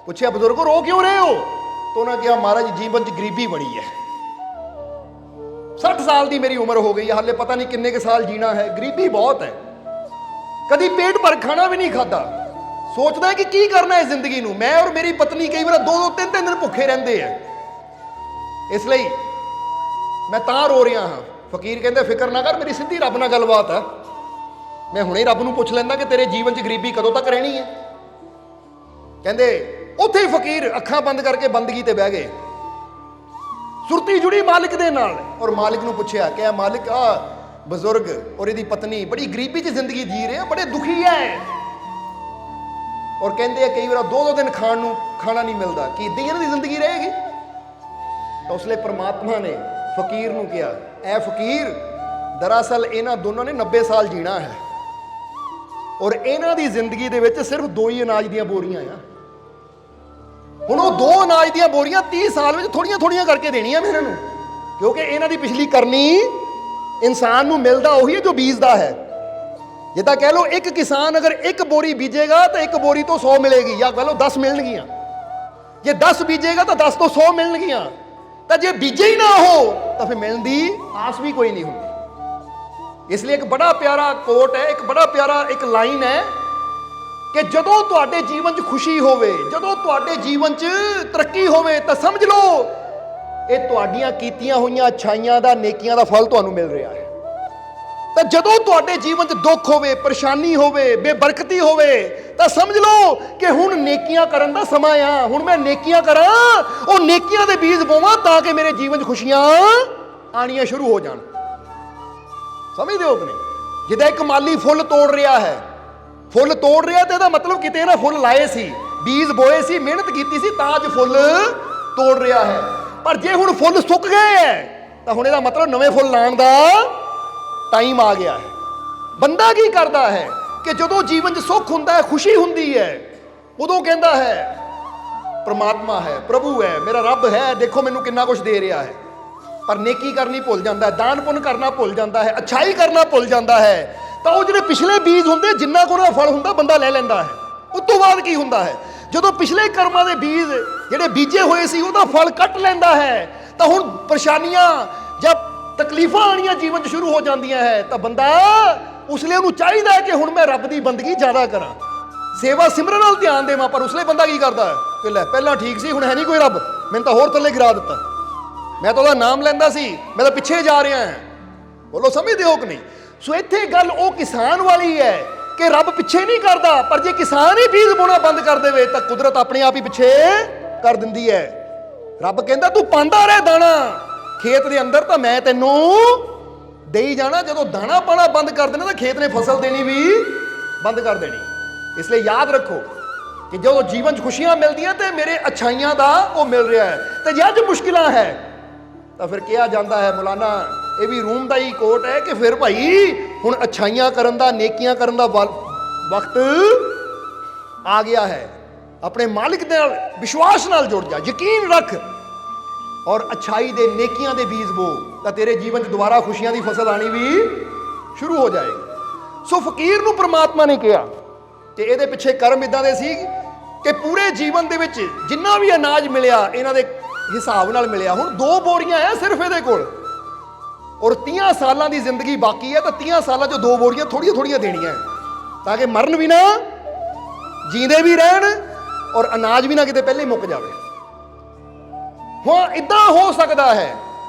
ਪੁੱਛਿਆ ਬਜ਼ੁਰਗੋ ਰੋ ਕਿਉਂ ਰਹੇ ਹੋ? ਤਾਂ ਉਹਨਾਂ ਕਿਹਾ ਮਹਾਰਾਜ ਜੀਵਨ 'ਚ ਗਰੀਬੀ ਬੜੀ ਹੈ, 60 ਸਾਲ ਦੀ ਮੇਰੀ ਉਮਰ ਹੋ ਗਈ ਹੈ, ਹਾਲੇ ਪਤਾ ਨਹੀਂ ਕਿੰਨੇ ਕੁ ਸਾਲ ਜੀਣਾ ਹੈ, ਗਰੀਬੀ ਬਹੁਤ ਹੈ, ਕਦੀ ਪੇਟ ਭਰ ਖਾਣਾ ਵੀ ਨਹੀਂ ਖਾਦਾ, ਸੋਚਦਾ ਕਿ ਕੀ ਕਰਨਾ ਹੈ ਜ਼ਿੰਦਗੀ ਨੂੰ। ਮੈਂ ਔਰ ਮੇਰੀ ਪਤਨੀ ਕਈ ਵਾਰ 2-2, 3-3 ਦਿਨ ਭੁੱਖੇ ਰਹਿੰਦੇ ਆ, ਇਸ ਲਈ ਮੈਂ ਤਾਂ ਰੋ ਰਿਹਾ ਹਾਂ। ਫਕੀਰ ਕਹਿੰਦੇ ਫਿਕਰ ਨਾ ਕਰ, ਮੇਰੀ ਸਿੱਧੀ ਰੱਬ ਨਾਲ ਗੱਲਬਾਤ ਹੈ, ਮੈਂ ਹੁਣੇ ਰੱਬ ਨੂੰ ਪੁੱਛ ਲੈਂਦਾ ਕਿ ਤੇਰੇ ਜੀਵਨ 'ਚ ਗਰੀਬੀ ਕਦੋਂ ਤੱਕ ਰਹਿਣੀ ਹੈ। ਕਹਿੰਦੇ ਉੱਥੇ ਹੀ ਫਕੀਰ ਅੱਖਾਂ ਬੰਦ ਕਰਕੇ ਬੰਦਗੀ ਤੇ ਬਹਿ ਗਏ, ਸੁਰਤੀ ਜੁੜੀ ਮਾਲਿਕ ਦੇ ਨਾਲ, ਔਰ ਮਾਲਿਕ ਨੂੰ ਪੁੱਛਿਆ ਕਿ ਮਾਲਿਕ ਆ ਬਜ਼ੁਰਗ ਔਰ ਇਹਦੀ ਪਤਨੀ ਬੜੀ ਗਰੀਬੀ 'ਚ ਜ਼ਿੰਦਗੀ ਜੀ ਰਹੇ ਆ, ਬੜੇ ਦੁਖੀ ਹੈ, ਔਰ ਕਹਿੰਦੇ ਆ ਕਈ ਵਾਰ 2-2 ਦਿਨ ਖਾਣ ਨੂੰ ਖਾਣਾ ਨਹੀਂ ਮਿਲਦਾ, ਕੀ ਇੱਦਾਂ ਇਹਨਾਂ ਦੀ ਜ਼ਿੰਦਗੀ ਰਹੇਗੀ? ਤਾਂ ਉਸ ਲਈ ਪ੍ਰਮਾਤਮਾ ਨੇ ਫਕੀਰ ਨੂੰ ਕਿਹਾ, ਐ ਫਕੀਰ ਦਰਅਸਲ ਇਹਨਾਂ ਦੋਨਾਂ ਨੇ 90 ਸਾਲ ਜੀਣਾ ਹੈ, ਔਰ ਇਹਨਾਂ ਦੀ ਜ਼ਿੰਦਗੀ ਦੇ ਵਿੱਚ ਸਿਰਫ 2 ਹੀ ਅਨਾਜ ਦੀਆਂ ਬੋਰੀਆਂ ਆ। ਹੁਣ ਉਹ 2 ਅਨਾਜ ਦੀਆਂ ਬੋਰੀਆਂ 30 ਸਾਲ ਵਿੱਚ ਥੋੜੀਆਂ ਕਰਕੇ ਦੇਣੀਆਂ ਮੈਂ ਇਹਨਾਂ ਨੂੰ, ਕਿਉਂਕਿ ਇਹਨਾਂ ਦੀ ਪਿਛਲੀ ਕਰਨੀ ਇਨਸਾਨ ਨੂੰ ਮਿਲਦਾ ਉਹੀ ਹੈ ਜੋ ਬੀਜਦਾ ਹੈ। ਜਿੱਦਾਂ ਕਹਿ ਲਓ ਇੱਕ ਕਿਸਾਨ ਅਗਰ 1 ਬੋਰੀ ਬੀਜੇਗਾ ਤਾਂ 1 ਬੋਰੀ ਤੋਂ 100 ਮਿਲੇਗੀ, ਜਾਂ ਕਹਿ ਲਓ 10 ਮਿਲਣਗੀਆਂ। ਜੇ 10 ਬੀਜੇਗਾ ਤਾਂ 10 ਤੋਂ 100 ਮਿਲਣਗੀਆਂ, ਤਾਂ ਜੇ ਬੀਜੇ ਹੀ ਨਾ ਹੋ ਤਾਂ ਫਿਰ ਮਿਲਣ ਦੀ ਆਸ ਵੀ ਕੋਈ ਨਹੀਂ ਹੁੰਦੀ। ਇਸ ਲਈ ਇੱਕ ਬੜਾ ਪਿਆਰਾ ਕੋਟ ਹੈ, ਇੱਕ ਬੜਾ ਪਿਆਰਾ ਇੱਕ ਲਾਈਨ ਹੈ ਕਿ ਜਦੋਂ ਤੁਹਾਡੇ ਜੀਵਨ 'ਚ ਖੁਸ਼ੀ ਹੋਵੇ, ਜਦੋਂ ਤੁਹਾਡੇ ਜੀਵਨ 'ਚ ਤਰੱਕੀ ਹੋਵੇ, ਤਾਂ ਸਮਝ ਲਓ ਇਹ ਤੁਹਾਡੀਆਂ ਕੀਤੀਆਂ ਹੋਈਆਂ ਅੱਛਾਈਆਂ ਦਾ, ਨੇਕੀਆਂ ਦਾ ਫਲ ਤੁਹਾਨੂੰ ਮਿਲ ਰਿਹਾ ਹੈ। ਤਾਂ ਜਦੋਂ ਤੁਹਾਡੇ ਜੀਵਨ 'ਚ ਦੁੱਖ ਹੋਵੇ, ਪਰੇਸ਼ਾਨੀ ਹੋਵੇ, ਬੇਬਰਕਤੀ ਹੋਵੇ, ਤਾਂ ਸਮਝ ਲਓ ਕਿ ਹੁਣ ਨੇਕੀਆਂ ਕਰਨ ਦਾ ਸਮਾਂ ਆ। ਹੁਣ ਮੈਂ ਨੇਕੀਆਂ ਕਰਾਂ, ਉਹ ਨੇਕੀਆਂ ਦੇ ਬੀਜ ਬੋਵਾਂ ਤਾਂ ਕਿ ਮੇਰੇ ਜੀਵਨ 'ਚ ਖੁਸ਼ੀਆਂ ਆਣੀਆਂ ਸ਼ੁਰੂ ਹੋ ਜਾਣ। ਸਮਝਦੇ ਹੋ ਕਿ ਨਹੀਂ? ਜਿੱਦਾਂ ਇੱਕ ਮਾਲੀ ਫੁੱਲ ਤੋੜ ਰਿਹਾ ਹੈ, ਫੁੱਲ ਤੋੜ ਰਿਹਾ ਤੇ ਇਹਦਾ ਮਤਲਬ ਕਿਤੇ ਨਾ ਫੁੱਲ ਲਾਏ ਸੀ, ਬੀਜ ਬੋਏ ਸੀ, ਮਿਹਨਤ ਕੀਤੀ ਸੀ, ਤਾਂ ਅੱਜ ਫੁੱਲ ਤੋੜ ਰਿਹਾ ਹੈ। ਪਰ ਜੇ ਹੁਣ ਫੁੱਲ ਸੁੱਕ ਗਏ ਹੈ ਤਾਂ ਹੁਣ ਇਹਦਾ ਮਤਲਬ ਨਵੇਂ ਫੁੱਲ ਲਾਉਣ ਦਾ ਟਾਈਮ ਆ ਗਿਆ ਹੈ। ਬੰਦਾ ਕੀ ਕਰਦਾ ਹੈ ਕਿ ਜਦੋਂ ਜੀਵਨ 'ਚ ਸੁੱਖ ਹੁੰਦਾ ਹੈ, ਖੁਸ਼ੀ ਹੁੰਦੀ ਹੈ, ਉਦੋਂ ਕਹਿੰਦਾ ਹੈ ਪ੍ਰਮਾਤਮਾ ਹੈ, ਪ੍ਰਭੂ ਹੈ, ਮੇਰਾ ਰੱਬ ਹੈ, ਦੇਖੋ ਮੈਨੂੰ ਕਿੰਨਾ ਕੁਝ ਦੇ ਰਿਹਾ ਹੈ। ਪਰ ਨੇਕੀ ਕਰਨੀ ਭੁੱਲ ਜਾਂਦਾ ਹੈ, ਦਾਨ ਪੁੰਨ ਕਰਨਾ ਭੁੱਲ ਜਾਂਦਾ ਹੈ, ਅੱਛਾਈ ਕਰਨਾ ਭੁੱਲ ਜਾਂਦਾ ਹੈ। ਤਾਂ ਉਹ ਜਿਹੜੇ ਪਿਛਲੇ ਬੀਜ ਹੁੰਦੇ, ਜਿੰਨਾ ਕੁ ਉਹਦਾ ਫਲ ਹੁੰਦਾ ਬੰਦਾ ਲੈ ਲੈਂਦਾ ਹੈ। ਉਸ ਤੋਂ ਬਾਅਦ ਕੀ ਹੁੰਦਾ ਹੈ, ਜਦੋਂ ਪਿਛਲੇ ਕਰਮਾਂ ਦੇ ਬੀਜ ਜਿਹੜੇ ਬੀਜੇ ਹੋਏ ਸੀ ਉਹਦਾ ਫਲ ਕੱਟ ਲੈਂਦਾ ਹੈ, ਤਾਂ ਹੁਣ ਪਰੇਸ਼ਾਨੀਆਂ ਜਾਂ ਤਕਲੀਫਾਂ ਆਉਣੀਆਂ ਜੀਵਨ 'ਚ ਸ਼ੁਰੂ ਹੋ ਜਾਂਦੀਆਂ ਹੈ। ਤਾਂ ਬੰਦਾ ਉਸ ਲਈ ਉਹਨੂੰ ਚਾਹੀਦਾ ਹੈ ਕਿ ਹੁਣ ਮੈਂ ਰੱਬ ਦੀ ਬੰਦਗੀ ਜ਼ਿਆਦਾ ਕਰਾਂ, ਸੇਵਾ ਸਿਮਰਨ ਨਾਲ ਧਿਆਨ ਦੇਵਾਂ। ਪਰ ਉਸ ਲਈ ਬੰਦਾ ਕੀ ਕਰਦਾ ਹੈ ਕਿ ਲੈ ਪਹਿਲਾਂ ਠੀਕ ਸੀ, ਹੁਣ ਹੈ ਨਹੀਂ ਕੋਈ ਰੱਬ, ਮੈਨੂੰ ਤਾਂ ਹੋਰ ਥੱਲੇ ਗਿਰਾ ਦਿੱਤਾ, ਮੈਂ ਤਾਂ ਉਹਦਾ ਨਾਮ ਲੈਂਦਾ ਸੀ, ਮੈਂ ਤਾਂ ਪਿੱਛੇ ਜਾ ਰਿਹਾ ਹਾਂ। ਬੋਲੋ ਸਮਝਦੇ ਹੋ ਕਿ ਨਹੀਂ? ਸੋ ਇੱਥੇ ਗੱਲ ਉਹ ਕਿਸਾਨ ਵਾਲੀ ਹੈ ਕਿ ਰੱਬ ਪਿੱਛੇ ਨਹੀਂ ਕਰਦਾ, ਪਰ ਜੇ ਕਿਸਾਨ ਹੀ ਬੀਜ ਬੋਣਾ ਬੰਦ ਕਰ ਦੇਵੇ ਤਾਂ ਕੁਦਰਤ ਆਪਣੇ ਆਪ ਹੀ ਪਿੱਛੇ ਕਰ ਦਿੰਦੀ ਹੈ। ਰੱਬ ਕਹਿੰਦਾ ਤੂੰ ਪਾਉਂਦਾ ਰਹਿ ਦਾਣਾ ਖੇਤ ਦੇ ਅੰਦਰ, ਤਾਂ ਮੈਂ ਤੈਨੂੰ ਦੇਈ ਜਾਣਾ। ਜਦੋਂ ਦਾਣਾ ਪਾਣਾ ਬੰਦ ਕਰ ਦੇਣਾ ਤਾਂ ਖੇਤ ਨੇ ਫਸਲ ਦੇਣੀ ਵੀ ਬੰਦ ਕਰ ਦੇਣੀ। ਇਸ ਲਈ ਯਾਦ ਰੱਖੋ ਕਿ ਜਦੋਂ ਜੀਵਨ 'ਚ ਖੁਸ਼ੀਆਂ ਮਿਲਦੀਆਂ ਤੇ ਮੇਰੇ ਅੱਛਾਈਆਂ ਦਾ ਉਹ ਮਿਲ ਰਿਹਾ ਹੈ, ਤੇ ਜੇ ਅੱਜ ਮੁਸ਼ਕਿਲਾਂ ਹੈ ਤਾਂ ਫਿਰ ਕਿਹਾ ਜਾਂਦਾ ਹੈ, ਮੌਲਾਨਾ ਇਹ ਵੀ ਰੂਮ ਦਾ ਹੀ ਕੋਟ ਹੈ ਕਿ ਫਿਰ ਭਾਈ ਹੁਣ ਅੱਛਾਈਆਂ ਕਰਨ ਦਾ, ਨੇਕੀਆਂ ਕਰਨ ਦਾ ਵਕਤ ਆ ਗਿਆ ਹੈ। ਆਪਣੇ ਮਾਲਿਕ ਦੇ ਨਾਲ ਵਿਸ਼ਵਾਸ ਨਾਲ ਜੁੜ ਜਾ, ਯਕੀਨ ਰੱਖ ਔਰ ਅੱਛਾਈ ਦੇ, ਨੇਕੀਆਂ ਦੇ ਬੀਜ ਬੋ, ਤਾਂ ਤੇਰੇ ਜੀਵਨ 'ਚ ਦੁਬਾਰਾ ਖੁਸ਼ੀਆਂ ਦੀ ਫਸਲ ਆਣੀ ਵੀ ਸ਼ੁਰੂ ਹੋ ਜਾਏਗੀ। ਸੋ ਫਕੀਰ ਨੂੰ ਪ੍ਰਮਾਤਮਾ ਨੇ ਕਿਹਾ ਤੇ ਇਹਦੇ ਪਿੱਛੇ ਕਰਮ ਇਦਾਂ ਦੇ ਸੀ ਕਿ ਪੂਰੇ ਜੀਵਨ ਦੇ ਵਿੱਚ ਜਿੰਨਾ ਵੀ ਅਨਾਜ ਮਿਲਿਆ ਇਹਨਾਂ ਦੇ ਹਿਸਾਬ ਨਾਲ ਮਿਲਿਆ। ਹੁਣ 2 ਬੋਰੀਆਂ ਆ ਸਿਰਫ ਇਹਦੇ ਕੋਲ, ਔਰ 30 ਸਾਲਾਂ ਦੀ ਜ਼ਿੰਦਗੀ ਬਾਕੀ ਹੈ, ਤਾਂ 30 ਸਾਲਾਂ 'ਚ 2 ਬੋਰੀਆਂ ਥੋੜੀਆਂ ਥੋੜੀਆਂ ਦੇਣੀਆਂ ਤਾਂ ਕਿ ਮਰਨ ਵੀ ਨਾ, ਜੀਂਦੇ ਵੀ ਰਹਿਣ, ਔਰ ਅਨਾਜ ਵੀ ਨਾ ਕਿਤੇ ਪਹਿਲੇ ਹੀ ਮੁੱਕ ਜਾਵੇ। ਹਾਂ ਇਦਾਂ ਹੋ ਸਕਦਾ ਹੈ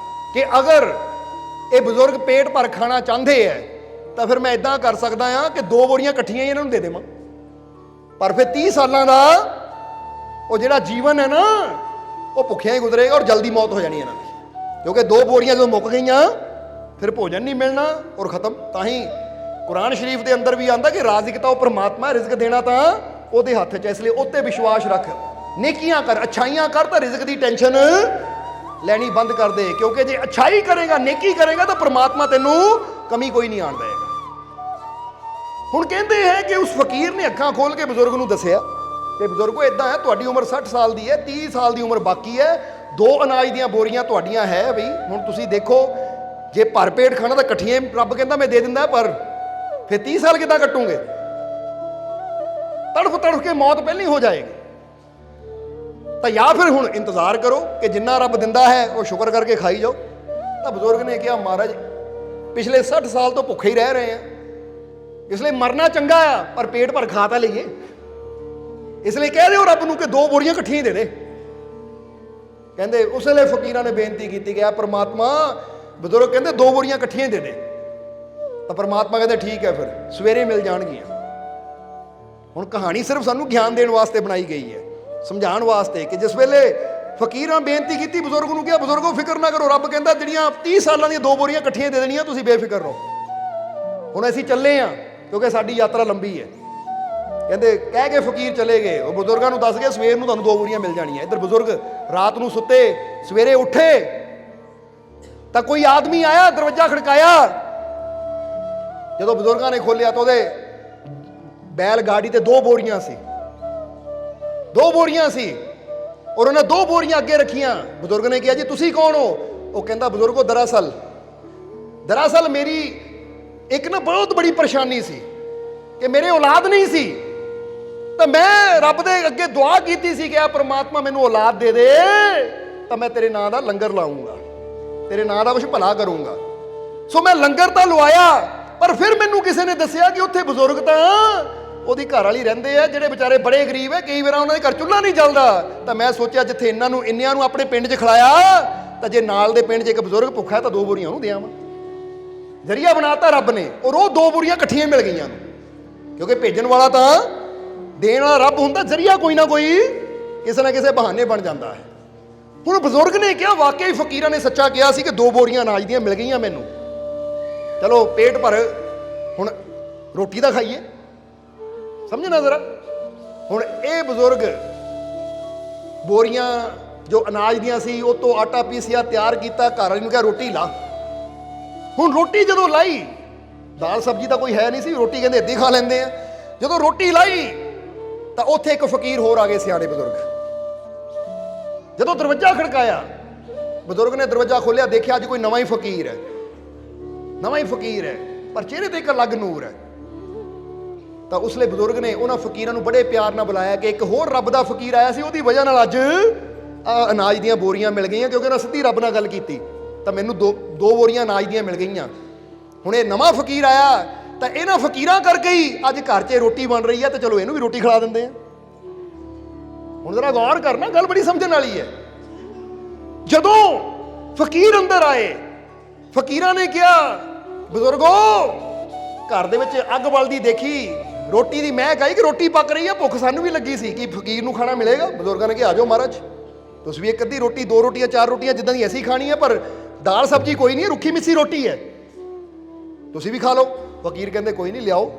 ਕਿ ਅਗਰ ਇਹ ਬਜ਼ੁਰਗ ਪੇਟ ਭਰ ਖਾਣਾ ਚਾਹੁੰਦੇ ਹੈ ਤਾਂ ਫਿਰ ਮੈਂ ਇਦਾਂ ਕਰ ਸਕਦਾ ਹਾਂ ਕਿ 2 ਬੋਰੀਆਂ ਇਕੱਠੀਆਂ ਹੀ ਇਹਨਾਂ ਨੂੰ ਦੇ ਦੇਵਾਂ। ਪਰ ਫਿਰ 30 ਸਾਲਾਂ ਦਾ ਉਹ ਜਿਹੜਾ ਜੀਵਨ ਹੈ ਨਾ ਉਹ ਭੁੱਖਿਆਂ ਹੀ ਗੁਜ਼ਰੇਗਾ ਔਰ ਜਲਦੀ ਮੌਤ ਹੋ ਜਾਣੀ ਇਹਨਾਂ ਦੀ, ਕਿਉਂਕਿ 2 ਬੋਰੀਆਂ ਜਦੋਂ ਮੁੱਕ ਗਈਆਂ ਫਿਰ ਭੋਜਨ ਨਹੀਂ ਮਿਲਣਾ ਔਰ ਖਤਮ। ਤਾਂ ਹੀ ਕੁਰਾਨ ਸ਼ਰੀਫ ਦੇ ਅੰਦਰ ਵੀ ਆਂਦਾ ਕਿ ਰਾਜ਼ਿਕ ਤਾਂ ਉਹ ਪਰਮਾਤਮਾ, ਰਿਜ਼ਕ ਦੇਣਾ ਤਾਂ ਉਹਦੇ ਹੱਥ 'ਚ। ਇਸ ਲਈ ਉੱਤੇ ਵਿਸ਼ਵਾਸ ਰੱਖ, ਨੇਕੀਆਂ ਕਰ, ਅੱਛਾਈਆਂ ਕਰ, ਤਾਂ ਰਿਜ਼ਕ ਦੀ ਟੈਨਸ਼ਨ ਲੈਣੀ ਬੰਦ ਕਰ ਦੇ। ਕਿਉਂਕਿ ਜੇ ਅੱਛਾਈ ਕਰੇਗਾ, ਨੇਕੀ ਕਰੇਗਾ ਤਾਂ ਪਰਮਾਤਮਾ ਤੈਨੂੰ ਕਮੀ ਕੋਈ ਨਹੀਂ ਆਉਣ ਦੇਗਾ। ਹੁਣ ਕਹਿੰਦੇ ਹੈ ਕਿ ਉਸ ਫਕੀਰ ਨੇ ਅੱਖਾਂ ਖੋਲ ਕੇ ਬਜ਼ੁਰਗ ਨੂੰ ਦੱਸਿਆ ਕਿ ਬਜ਼ੁਰਗੋ ਇਦਾਂ ਹੈ, ਤੁਹਾਡੀ ਉਮਰ 60 ਸਾਲ ਦੀ ਹੈ, 30 ਸਾਲ ਦੀ ਉਮਰ ਬਾਕੀ ਹੈ, 2 ਅਨਾਜ ਦੀਆਂ ਬੋਰੀਆਂ ਤੁਹਾਡੀਆਂ ਹੈ ਬਈ। ਹੁਣ ਤੁਸੀਂ ਦੇਖੋ ਜੇ ਭਰ ਪੇਟ ਖਾਣਾ ਤਾਂ ਇਕੱਠੀਆਂ ਰੱਬ ਕਹਿੰਦਾ ਮੈਂ ਦੇ ਦਿੰਦਾ, ਪਰ ਫਿਰ 30 ਸਾਲ ਕਿੱਦਾਂ ਕੱਟੂਗੇ? ਤੜਫ ਤੜਫ ਕੇ ਮੌਤ ਪਹਿਲਾਂ ਹੀ ਹੋ ਜਾਏਗੀ। ਤਾਂ ਜਾਂ ਫਿਰ ਹੁਣ ਇੰਤਜ਼ਾਰ ਕਰੋ ਕਿ ਜਿੰਨਾ ਰੱਬ ਦਿੰਦਾ ਹੈ ਉਹ ਸ਼ੁਕਰ ਕਰਕੇ ਖਾਈ ਜਾਓ। ਤਾਂ ਬਜ਼ੁਰਗ ਨੇ ਕਿਹਾ ਮਹਾਰਾਜ ਪਿਛਲੇ 60 ਸਾਲ ਤੋਂ ਭੁੱਖੇ ਹੀ ਰਹਿ ਰਹੇ ਆ, ਇਸ ਲਈ ਮਰਨਾ ਚੰਗਾ ਆ, ਪਰ ਪੇਟ ਭਰ ਖਾ ਤਾਂ ਲਈਏ। ਇਸ ਲਈ ਕਹਿ ਦਿਓ ਰੱਬ ਨੂੰ ਕਿ 2 ਬੋਰੀਆਂ ਇਕੱਠੀਆਂ ਦੇ ਦੇ। ਕਹਿੰਦੇ ਉਸ ਵੇਲੇ ਫਕੀਰਾਂ ਨੇ ਬੇਨਤੀ ਕੀਤੀ ਕਿ ਪਰਮਾਤਮਾ, ਬਜ਼ੁਰਗ ਕਹਿੰਦੇ 2 ਬੋਰੀਆਂ ਇਕੱਠੀਆਂ ਦੇ ਦੇ। ਤਾਂ ਪਰਮਾਤਮਾ ਕਹਿੰਦੇ ਠੀਕ ਹੈ, ਫਿਰ ਸਵੇਰੇ ਮਿਲ ਜਾਣਗੀਆਂ। ਹੁਣ ਕਹਾਣੀ ਸਿਰਫ ਸਾਨੂੰ ਗਿਆਨ ਦੇਣ ਵਾਸਤੇ ਬਣਾਈ ਗਈ ਹੈ, ਸਮਝਾਉਣ ਵਾਸਤੇ ਕਿ ਜਿਸ ਵੇਲੇ ਫਕੀਰਾਂ ਬੇਨਤੀ ਕੀਤੀ ਬਜ਼ੁਰਗ ਨੂੰ, ਕਿਹਾ ਬਜ਼ੁਰਗੋ ਫਿਕਰ ਨਾ ਕਰੋ, ਰੱਬ ਕਹਿੰਦਾ ਜਿਹੜੀਆਂ 30 ਸਾਲਾਂ ਦੀਆਂ 2 ਬੋਰੀਆਂ ਇਕੱਠੀਆਂ ਦੇ ਦੇਣੀਆਂ, ਤੁਸੀਂ ਬੇਫਿਕਰ ਰਹੋ। ਹੁਣ ਅਸੀਂ ਚੱਲੇ ਹਾਂ ਕਿਉਂਕਿ ਸਾਡੀ ਯਾਤਰਾ ਲੰਬੀ ਹੈ। ਕਹਿੰਦੇ ਕਹਿ ਕੇ ਫਕੀਰ ਚਲੇ ਗਏ। ਉਹ ਬਜ਼ੁਰਗਾਂ ਨੂੰ ਦੱਸ ਗਏ ਸਵੇਰ ਨੂੰ ਤੁਹਾਨੂੰ 2 ਬੋਰੀਆਂ ਮਿਲ ਜਾਣੀਆਂ। ਇੱਧਰ ਬਜ਼ੁਰਗ ਰਾਤ ਨੂੰ ਸੁੱਤੇ, ਸਵੇਰੇ ਉੱਠੇ ਤਾਂ ਕੋਈ ਆਦਮੀ ਆਇਆ, ਦਰਵਾਜ਼ਾ ਖੜਕਾਇਆ। ਜਦੋਂ ਬਜ਼ੁਰਗਾਂ ਨੇ ਖੋਲ੍ਹਿਆ ਤਾਂ ਉਹਦੇ ਬੈਲ ਗਾੜੀ ਤੇ 2 ਬੋਰੀਆਂ ਸੀ, 2 ਬੋਰੀਆਂ ਸੀ, ਔਰ ਉਹਨੇ 2 ਬੋਰੀਆਂ ਅੱਗੇ ਰੱਖੀਆਂ। ਬਜ਼ੁਰਗ ਨੇ ਕਿਹਾ ਜੀ ਤੁਸੀਂ ਕੌਣ ਹੋ? ਉਹ ਕਹਿੰਦਾ ਬਜ਼ੁਰਗੋ ਦਰਅਸਲ ਮੇਰੀ ਇੱਕ ਨਾ ਬਹੁਤ ਬੜੀ ਪਰੇਸ਼ਾਨੀ ਸੀ ਕਿ ਮੇਰੇ ਔਲਾਦ ਨਹੀਂ ਸੀ, ਤਾਂ ਮੈਂ ਰੱਬ ਦੇ ਅੱਗੇ ਦੁਆ ਕੀਤੀ ਸੀ ਕਿ ਪਰਮਾਤਮਾ ਮੈਨੂੰ ਔਲਾਦ ਦੇ ਦੇ, ਤਾਂ ਮੈਂ ਤੇਰੇ ਨਾਂ ਦਾ ਲੰਗਰ ਲਾਉਂਗਾ, ਤੇਰੇ ਨਾਂ ਦਾ ਕੁਝ ਭਲਾ ਕਰੂੰਗਾ। ਸੋ ਮੈਂ ਲੰਗਰ ਤਾਂ ਲਵਾਇਆ, ਪਰ ਫਿਰ ਮੈਨੂੰ ਕਿਸੇ ਨੇ ਦੱਸਿਆ ਕਿ ਉੱਥੇ ਬਜ਼ੁਰਗ ਤਾਂ ਉਹਦੀ ਘਰ ਵਾਲੀ ਰਹਿੰਦੇ ਆ ਜਿਹੜੇ ਵਿਚਾਰੇ ਬੜੇ ਗਰੀਬ ਹੈ, ਕਈ ਵਾਰ ਉਹਨਾਂ ਦੇ ਘਰ ਚੁੱਲ੍ਹਾ ਨਹੀਂ ਚੱਲਦਾ। ਤਾਂ ਮੈਂ ਸੋਚਿਆ ਜਿੱਥੇ ਇੰਨਿਆਂ ਨੂੰ ਆਪਣੇ ਪਿੰਡ 'ਚ ਖਿਲਾਇਆ, ਤਾਂ ਜੇ ਨਾਲ ਦੇ ਪਿੰਡ 'ਚ ਇੱਕ ਬਜ਼ੁਰਗ ਭੁੱਖਾ ਤਾਂ 2 ਬੋਰੀਆਂ ਉਹਨੂੰ ਦਿਆਵਾਂ। ਜ਼ਰੀਆ ਬਣਾਤਾ ਰੱਬ ਨੇ, ਔਰ ਉਹ 2 ਬੋਰੀਆਂ ਇਕੱਠੀਆਂ ਮਿਲ ਗਈਆਂ ਨੂੰ, ਕਿਉਂਕਿ ਭੇਜਣ ਵਾਲਾ ਤਾਂ ਦੇਣ ਵਾਲਾ ਰੱਬ ਹੁੰਦਾ, ਜ਼ਰੀਆ ਕੋਈ ਨਾ ਕੋਈ ਕਿਸੇ ਨਾ ਕਿਸੇ ਬਹਾਨੇ ਬਣ ਜਾਂਦਾ ਹੈ। ਹੁਣ ਬਜ਼ੁਰਗ ਨੇ ਕਿਹਾ, ਵਾਕਈ ਫਕੀਰਾਂ ਨੇ ਸੱਚਾ ਕਿਹਾ ਸੀ ਕਿ 2 ਬੋਰੀਆਂ ਅਨਾਜ ਦੀਆਂ ਮਿਲ ਗਈਆਂ ਮੈਨੂੰ, ਚਲੋ ਪੇਟ ਭਰ ਹੁਣ ਰੋਟੀ ਦਾ ਖਾਈਏ। ਸਮਝਣਾ ਜ਼ਰਾ। ਹੁਣ ਇਹ ਬਜ਼ੁਰਗ ਬੋਰੀਆਂ ਜੋ ਅਨਾਜ ਦੀਆਂ ਸੀ ਉਹ ਤੋਂ ਆਟਾ ਪੀਸਿਆ, ਤਿਆਰ ਕੀਤਾ, ਘਰ ਵਾਲੀ ਨੂੰ ਕਿਹਾ ਰੋਟੀ ਲਾ। ਹੁਣ ਰੋਟੀ ਜਦੋਂ ਲਾਈ, ਦਾਲ ਸਬਜ਼ੀ ਤਾਂ ਕੋਈ ਹੈ ਨਹੀਂ ਸੀ, ਰੋਟੀ ਕਹਿੰਦੇ ਇੱਦਾਂ ਖਾ ਲੈਂਦੇ ਆ। ਜਦੋਂ ਰੋਟੀ ਲਾਈ ਤਾਂ ਉੱਥੇ ਇੱਕ ਫਕੀਰ ਹੋਰ ਆ ਗਏ, ਸਿਆਣੇ ਬਜ਼ੁਰਗ। ਜਦੋਂ ਦਰਵਾਜ਼ਾ ਖੜਕਾਇਆ, ਬਜ਼ੁਰਗ ਨੇ ਦਰਵਾਜ਼ਾ ਖੋਲ੍ਹਿਆ, ਦੇਖਿਆ ਅੱਜ ਕੋਈ ਨਵਾਂ ਹੀ ਫਕੀਰ ਹੈ, ਨਵਾਂ ਹੀ ਫਕੀਰ ਹੈ, ਪਰ ਚਿਹਰੇ ਤੇ ਇੱਕ ਅਲੱਗ ਨੂਰ ਹੈ। ਤਾਂ ਉਸਲੇ ਬਜ਼ੁਰਗ ਨੇ ਉਹਨਾਂ ਫਕੀਰਾਂ ਨੂੰ ਬੜੇ ਪਿਆਰ ਨਾਲ ਬੁਲਾਇਆ ਕਿ ਇੱਕ ਹੋਰ ਰੱਬ ਦਾ ਫਕੀਰ ਆਇਆ ਸੀ, ਉਹਦੀ ਵਜ੍ਹਾ ਨਾਲ ਅੱਜ ਅਨਾਜ ਦੀਆਂ ਬੋਰੀਆਂ ਮਿਲ ਗਈਆਂ, ਕਿਉਂਕਿ ਉਹਨਾਂ ਸਿੱਧੀ ਰੱਬ ਨਾਲ ਗੱਲ ਕੀਤੀ, ਤਾਂ ਮੈਨੂੰ 2 ਬੋਰੀਆਂ ਅਨਾਜ ਦੀਆਂ ਮਿਲ ਗਈਆਂ। ਹੁਣ ਇਹ ਨਵਾਂ ਫਕੀਰ ਆਇਆ, ਤਾਂ ਇਹਨਾਂ ਫਕੀਰਾਂ ਕਰਕੇ ਹੀ ਅੱਜ ਘਰ 'ਚ ਰੋਟੀ ਬਣ ਰਹੀ ਹੈ, ਤਾਂ ਚਲੋ ਇਹਨੂੰ ਵੀ ਰੋਟੀ ਖਿਲਾ ਦਿੰਦੇ ਆ। ਹੁਣ ਜ਼ਰਾ ਗੌਰ ਕਰਨਾ, ਗੱਲ ਬੜੀ ਸਮਝਣ ਵਾਲੀ ਹੈ। ਜਦੋਂ ਫਕੀਰ ਅੰਦਰ ਆਏ, ਫਕੀਰਾਂ ਨੇ ਕਿਹਾ, ਬਜ਼ੁਰਗੋ ਘਰ ਦੇ ਵਿੱਚ ਅੱਗ ਬਲਦੀ ਦੇਖੀ, ਰੋਟੀ ਦੀ ਮਹਿਕ ਆਈ ਕਿ ਰੋਟੀ ਪੱਕ ਰਹੀ ਹੈ, ਭੁੱਖ ਸਾਨੂੰ ਵੀ ਲੱਗੀ ਸੀ, ਕਿ ਫਕੀਰ ਨੂੰ ਖਾਣਾ ਮਿਲੇਗਾ। ਬਜ਼ੁਰਗਾਂ ਨੇ ਕਿਹਾ, ਆ ਜਾਓ ਮਹਾਰਾਜ, ਤੁਸੀਂ ਵੀ ਇੱਕ ਅੱਧੀ ਰੋਟੀ, 2 ਰੋਟੀਆਂ, 4 ਰੋਟੀਆਂ ਜਿੱਦਾਂ ਦੀ ਅਸੀਂ ਖਾਣੀ ਹੈ, ਪਰ ਦਾਲ ਸਬਜ਼ੀ ਕੋਈ ਨਹੀਂ, ਰੁੱਖੀ ਮਿੱਸੀ ਰੋਟੀ ਹੈ, ਤੁਸੀਂ ਵੀ ਖਾ ਲਓ। ਫਕੀਰ ਕਹਿੰਦੇ ਕੋਈ ਨਹੀਂ, ਲਿਆਓ।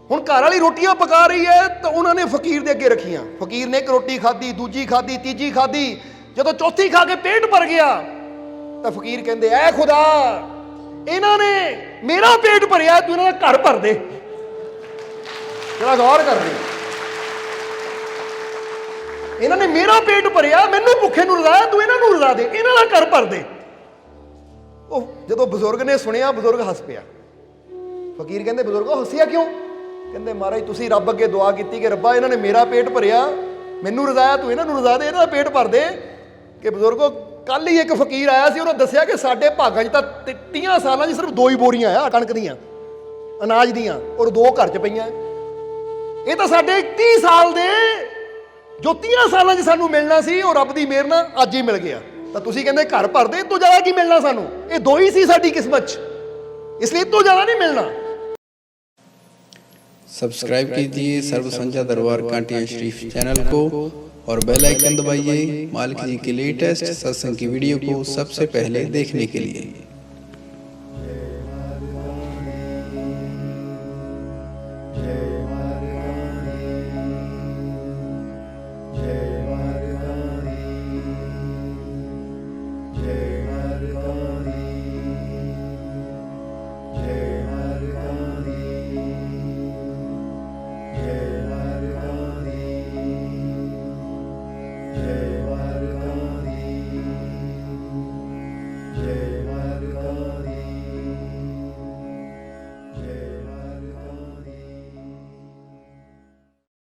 ਹੁਣ ਘਰ ਵਾਲੀ ਰੋਟੀਆਂ ਪਕਾ ਰਹੀ ਹੈ, ਤਾਂ ਉਹਨਾਂ ਨੇ ਫਕੀਰ ਦੇ ਅੱਗੇ ਰੱਖੀਆਂ। ਫਕੀਰ ਨੇ ਇੱਕ ਰੋਟੀ ਖਾਧੀ, ਦੂਜੀ ਖਾਧੀ, ਤੀਜੀ ਖਾਧੀ, ਜਦੋਂ ਚੌਥੀ ਖਾ ਕੇ ਪੇਟ ਭਰ ਗਿਆ, ਤਾਂ ਫਕੀਰ ਕਹਿੰਦੇ, ਐ ਖੁਦਾ, ਇਹਨਾਂ ਨੇ ਮੇਰਾ ਪੇਟ ਭਰਿਆ, ਤੂੰ ਇਹਨਾਂ ਦਾ ਘਰ ਭਰ ਦੇ। ਜਰਾ ਗੌਰ ਕਰ ਦੇ, ਇਹਨਾਂ ਨੇ ਮੇਰਾ ਪੇਟ ਭਰਿਆ, ਮੈਨੂੰ ਭੁੱਖੇ ਨੂੰ ਰਜ਼ਾਇਆ, ਤੂੰ ਇਹਨਾਂ ਨੂੰ ਰਜ਼ਾ ਦੇ, ਇਹਨਾਂ ਦਾ ਘਰ ਭਰ ਦੇ। ਉਹ ਜਦੋਂ ਬਜ਼ੁਰਗ ਨੇ ਸੁਣਿਆ, ਬਜ਼ੁਰਗ ਹੱਸ ਪਿਆ। ਫਕੀਰ ਕਹਿੰਦੇ, ਬਜ਼ੁਰਗੋ ਹੱਸਿਆ ਕਿਉਂ? ਕਹਿੰਦੇ, ਮਹਾਰਾਜ ਤੁਸੀਂ ਰੱਬ ਅੱਗੇ ਦੁਆ ਕੀਤੀ ਕਿ ਰੱਬਾ ਇਹਨਾਂ ਨੇ ਮੇਰਾ ਪੇਟ ਭਰਿਆ, ਮੈਨੂੰ ਰਜ਼ਾਇਆ, ਤੂੰ ਇਹਨਾਂ ਨੂੰ ਰਜ਼ਾ ਦੇ, ਇਹਨਾਂ ਦਾ ਪੇਟ ਭਰ ਦੇ। ਕਿ ਬਜ਼ੁਰਗੋ ਕੱਲ ਹੀ ਇੱਕ ਫਕੀਰ ਆਇਆ ਸੀ, ਉਹਨੇ ਦੱਸਿਆ ਕਿ ਸਾਡੇ ਭਾਗਾਂ 'ਚ ਤਾਂ 30 ਸਾਲਾਂ 'ਚ ਸਿਰਫ 2 ਹੀ ਬੋਰੀਆਂ ਆ ਕਣਕ ਦੀਆਂ, ਅਨਾਜ ਦੀਆਂ, ਔਰ 2 ਘਰ 'ਚ ਪਈਆਂ। ਇਹ ਤਾਂ ਸਾਡੇ 30 ਸਾਲ ਦੇ ਜੋ 30 ਸਾਲਾਂ 'ਚ ਸਾਨੂੰ ਮਿਲਣਾ ਸੀ, ਉਹ ਰੱਬ ਦੀ ਮਿਹਰ ਨਾਲ ਅੱਜ ਹੀ ਮਿਲ ਗਿਆ। ਤਾਂ ਤੁਸੀਂ ਕਹਿੰਦੇ ਘਰ ਭਰ ਦੇ, ਇਹ ਤੋਂ ਜ਼ਿਆਦਾ ਕੀ ਮਿਲਣਾ ਸਾਨੂੰ? ਇਹ 2 ਹੀ ਸੀ ਸਾਡੀ ਕਿਸਮਤ 'ਚ, इसलिए तो ज़्यादा नहीं मिलना। सब्सक्राइब कीजिए सर्व संध्या दरबार कांटिया शरीफ चैनल को और बेल आइकन दबाइए मालिक जी की लेटेस्ट सत्संग की वीडियो को सबसे पहले देखने के लिए।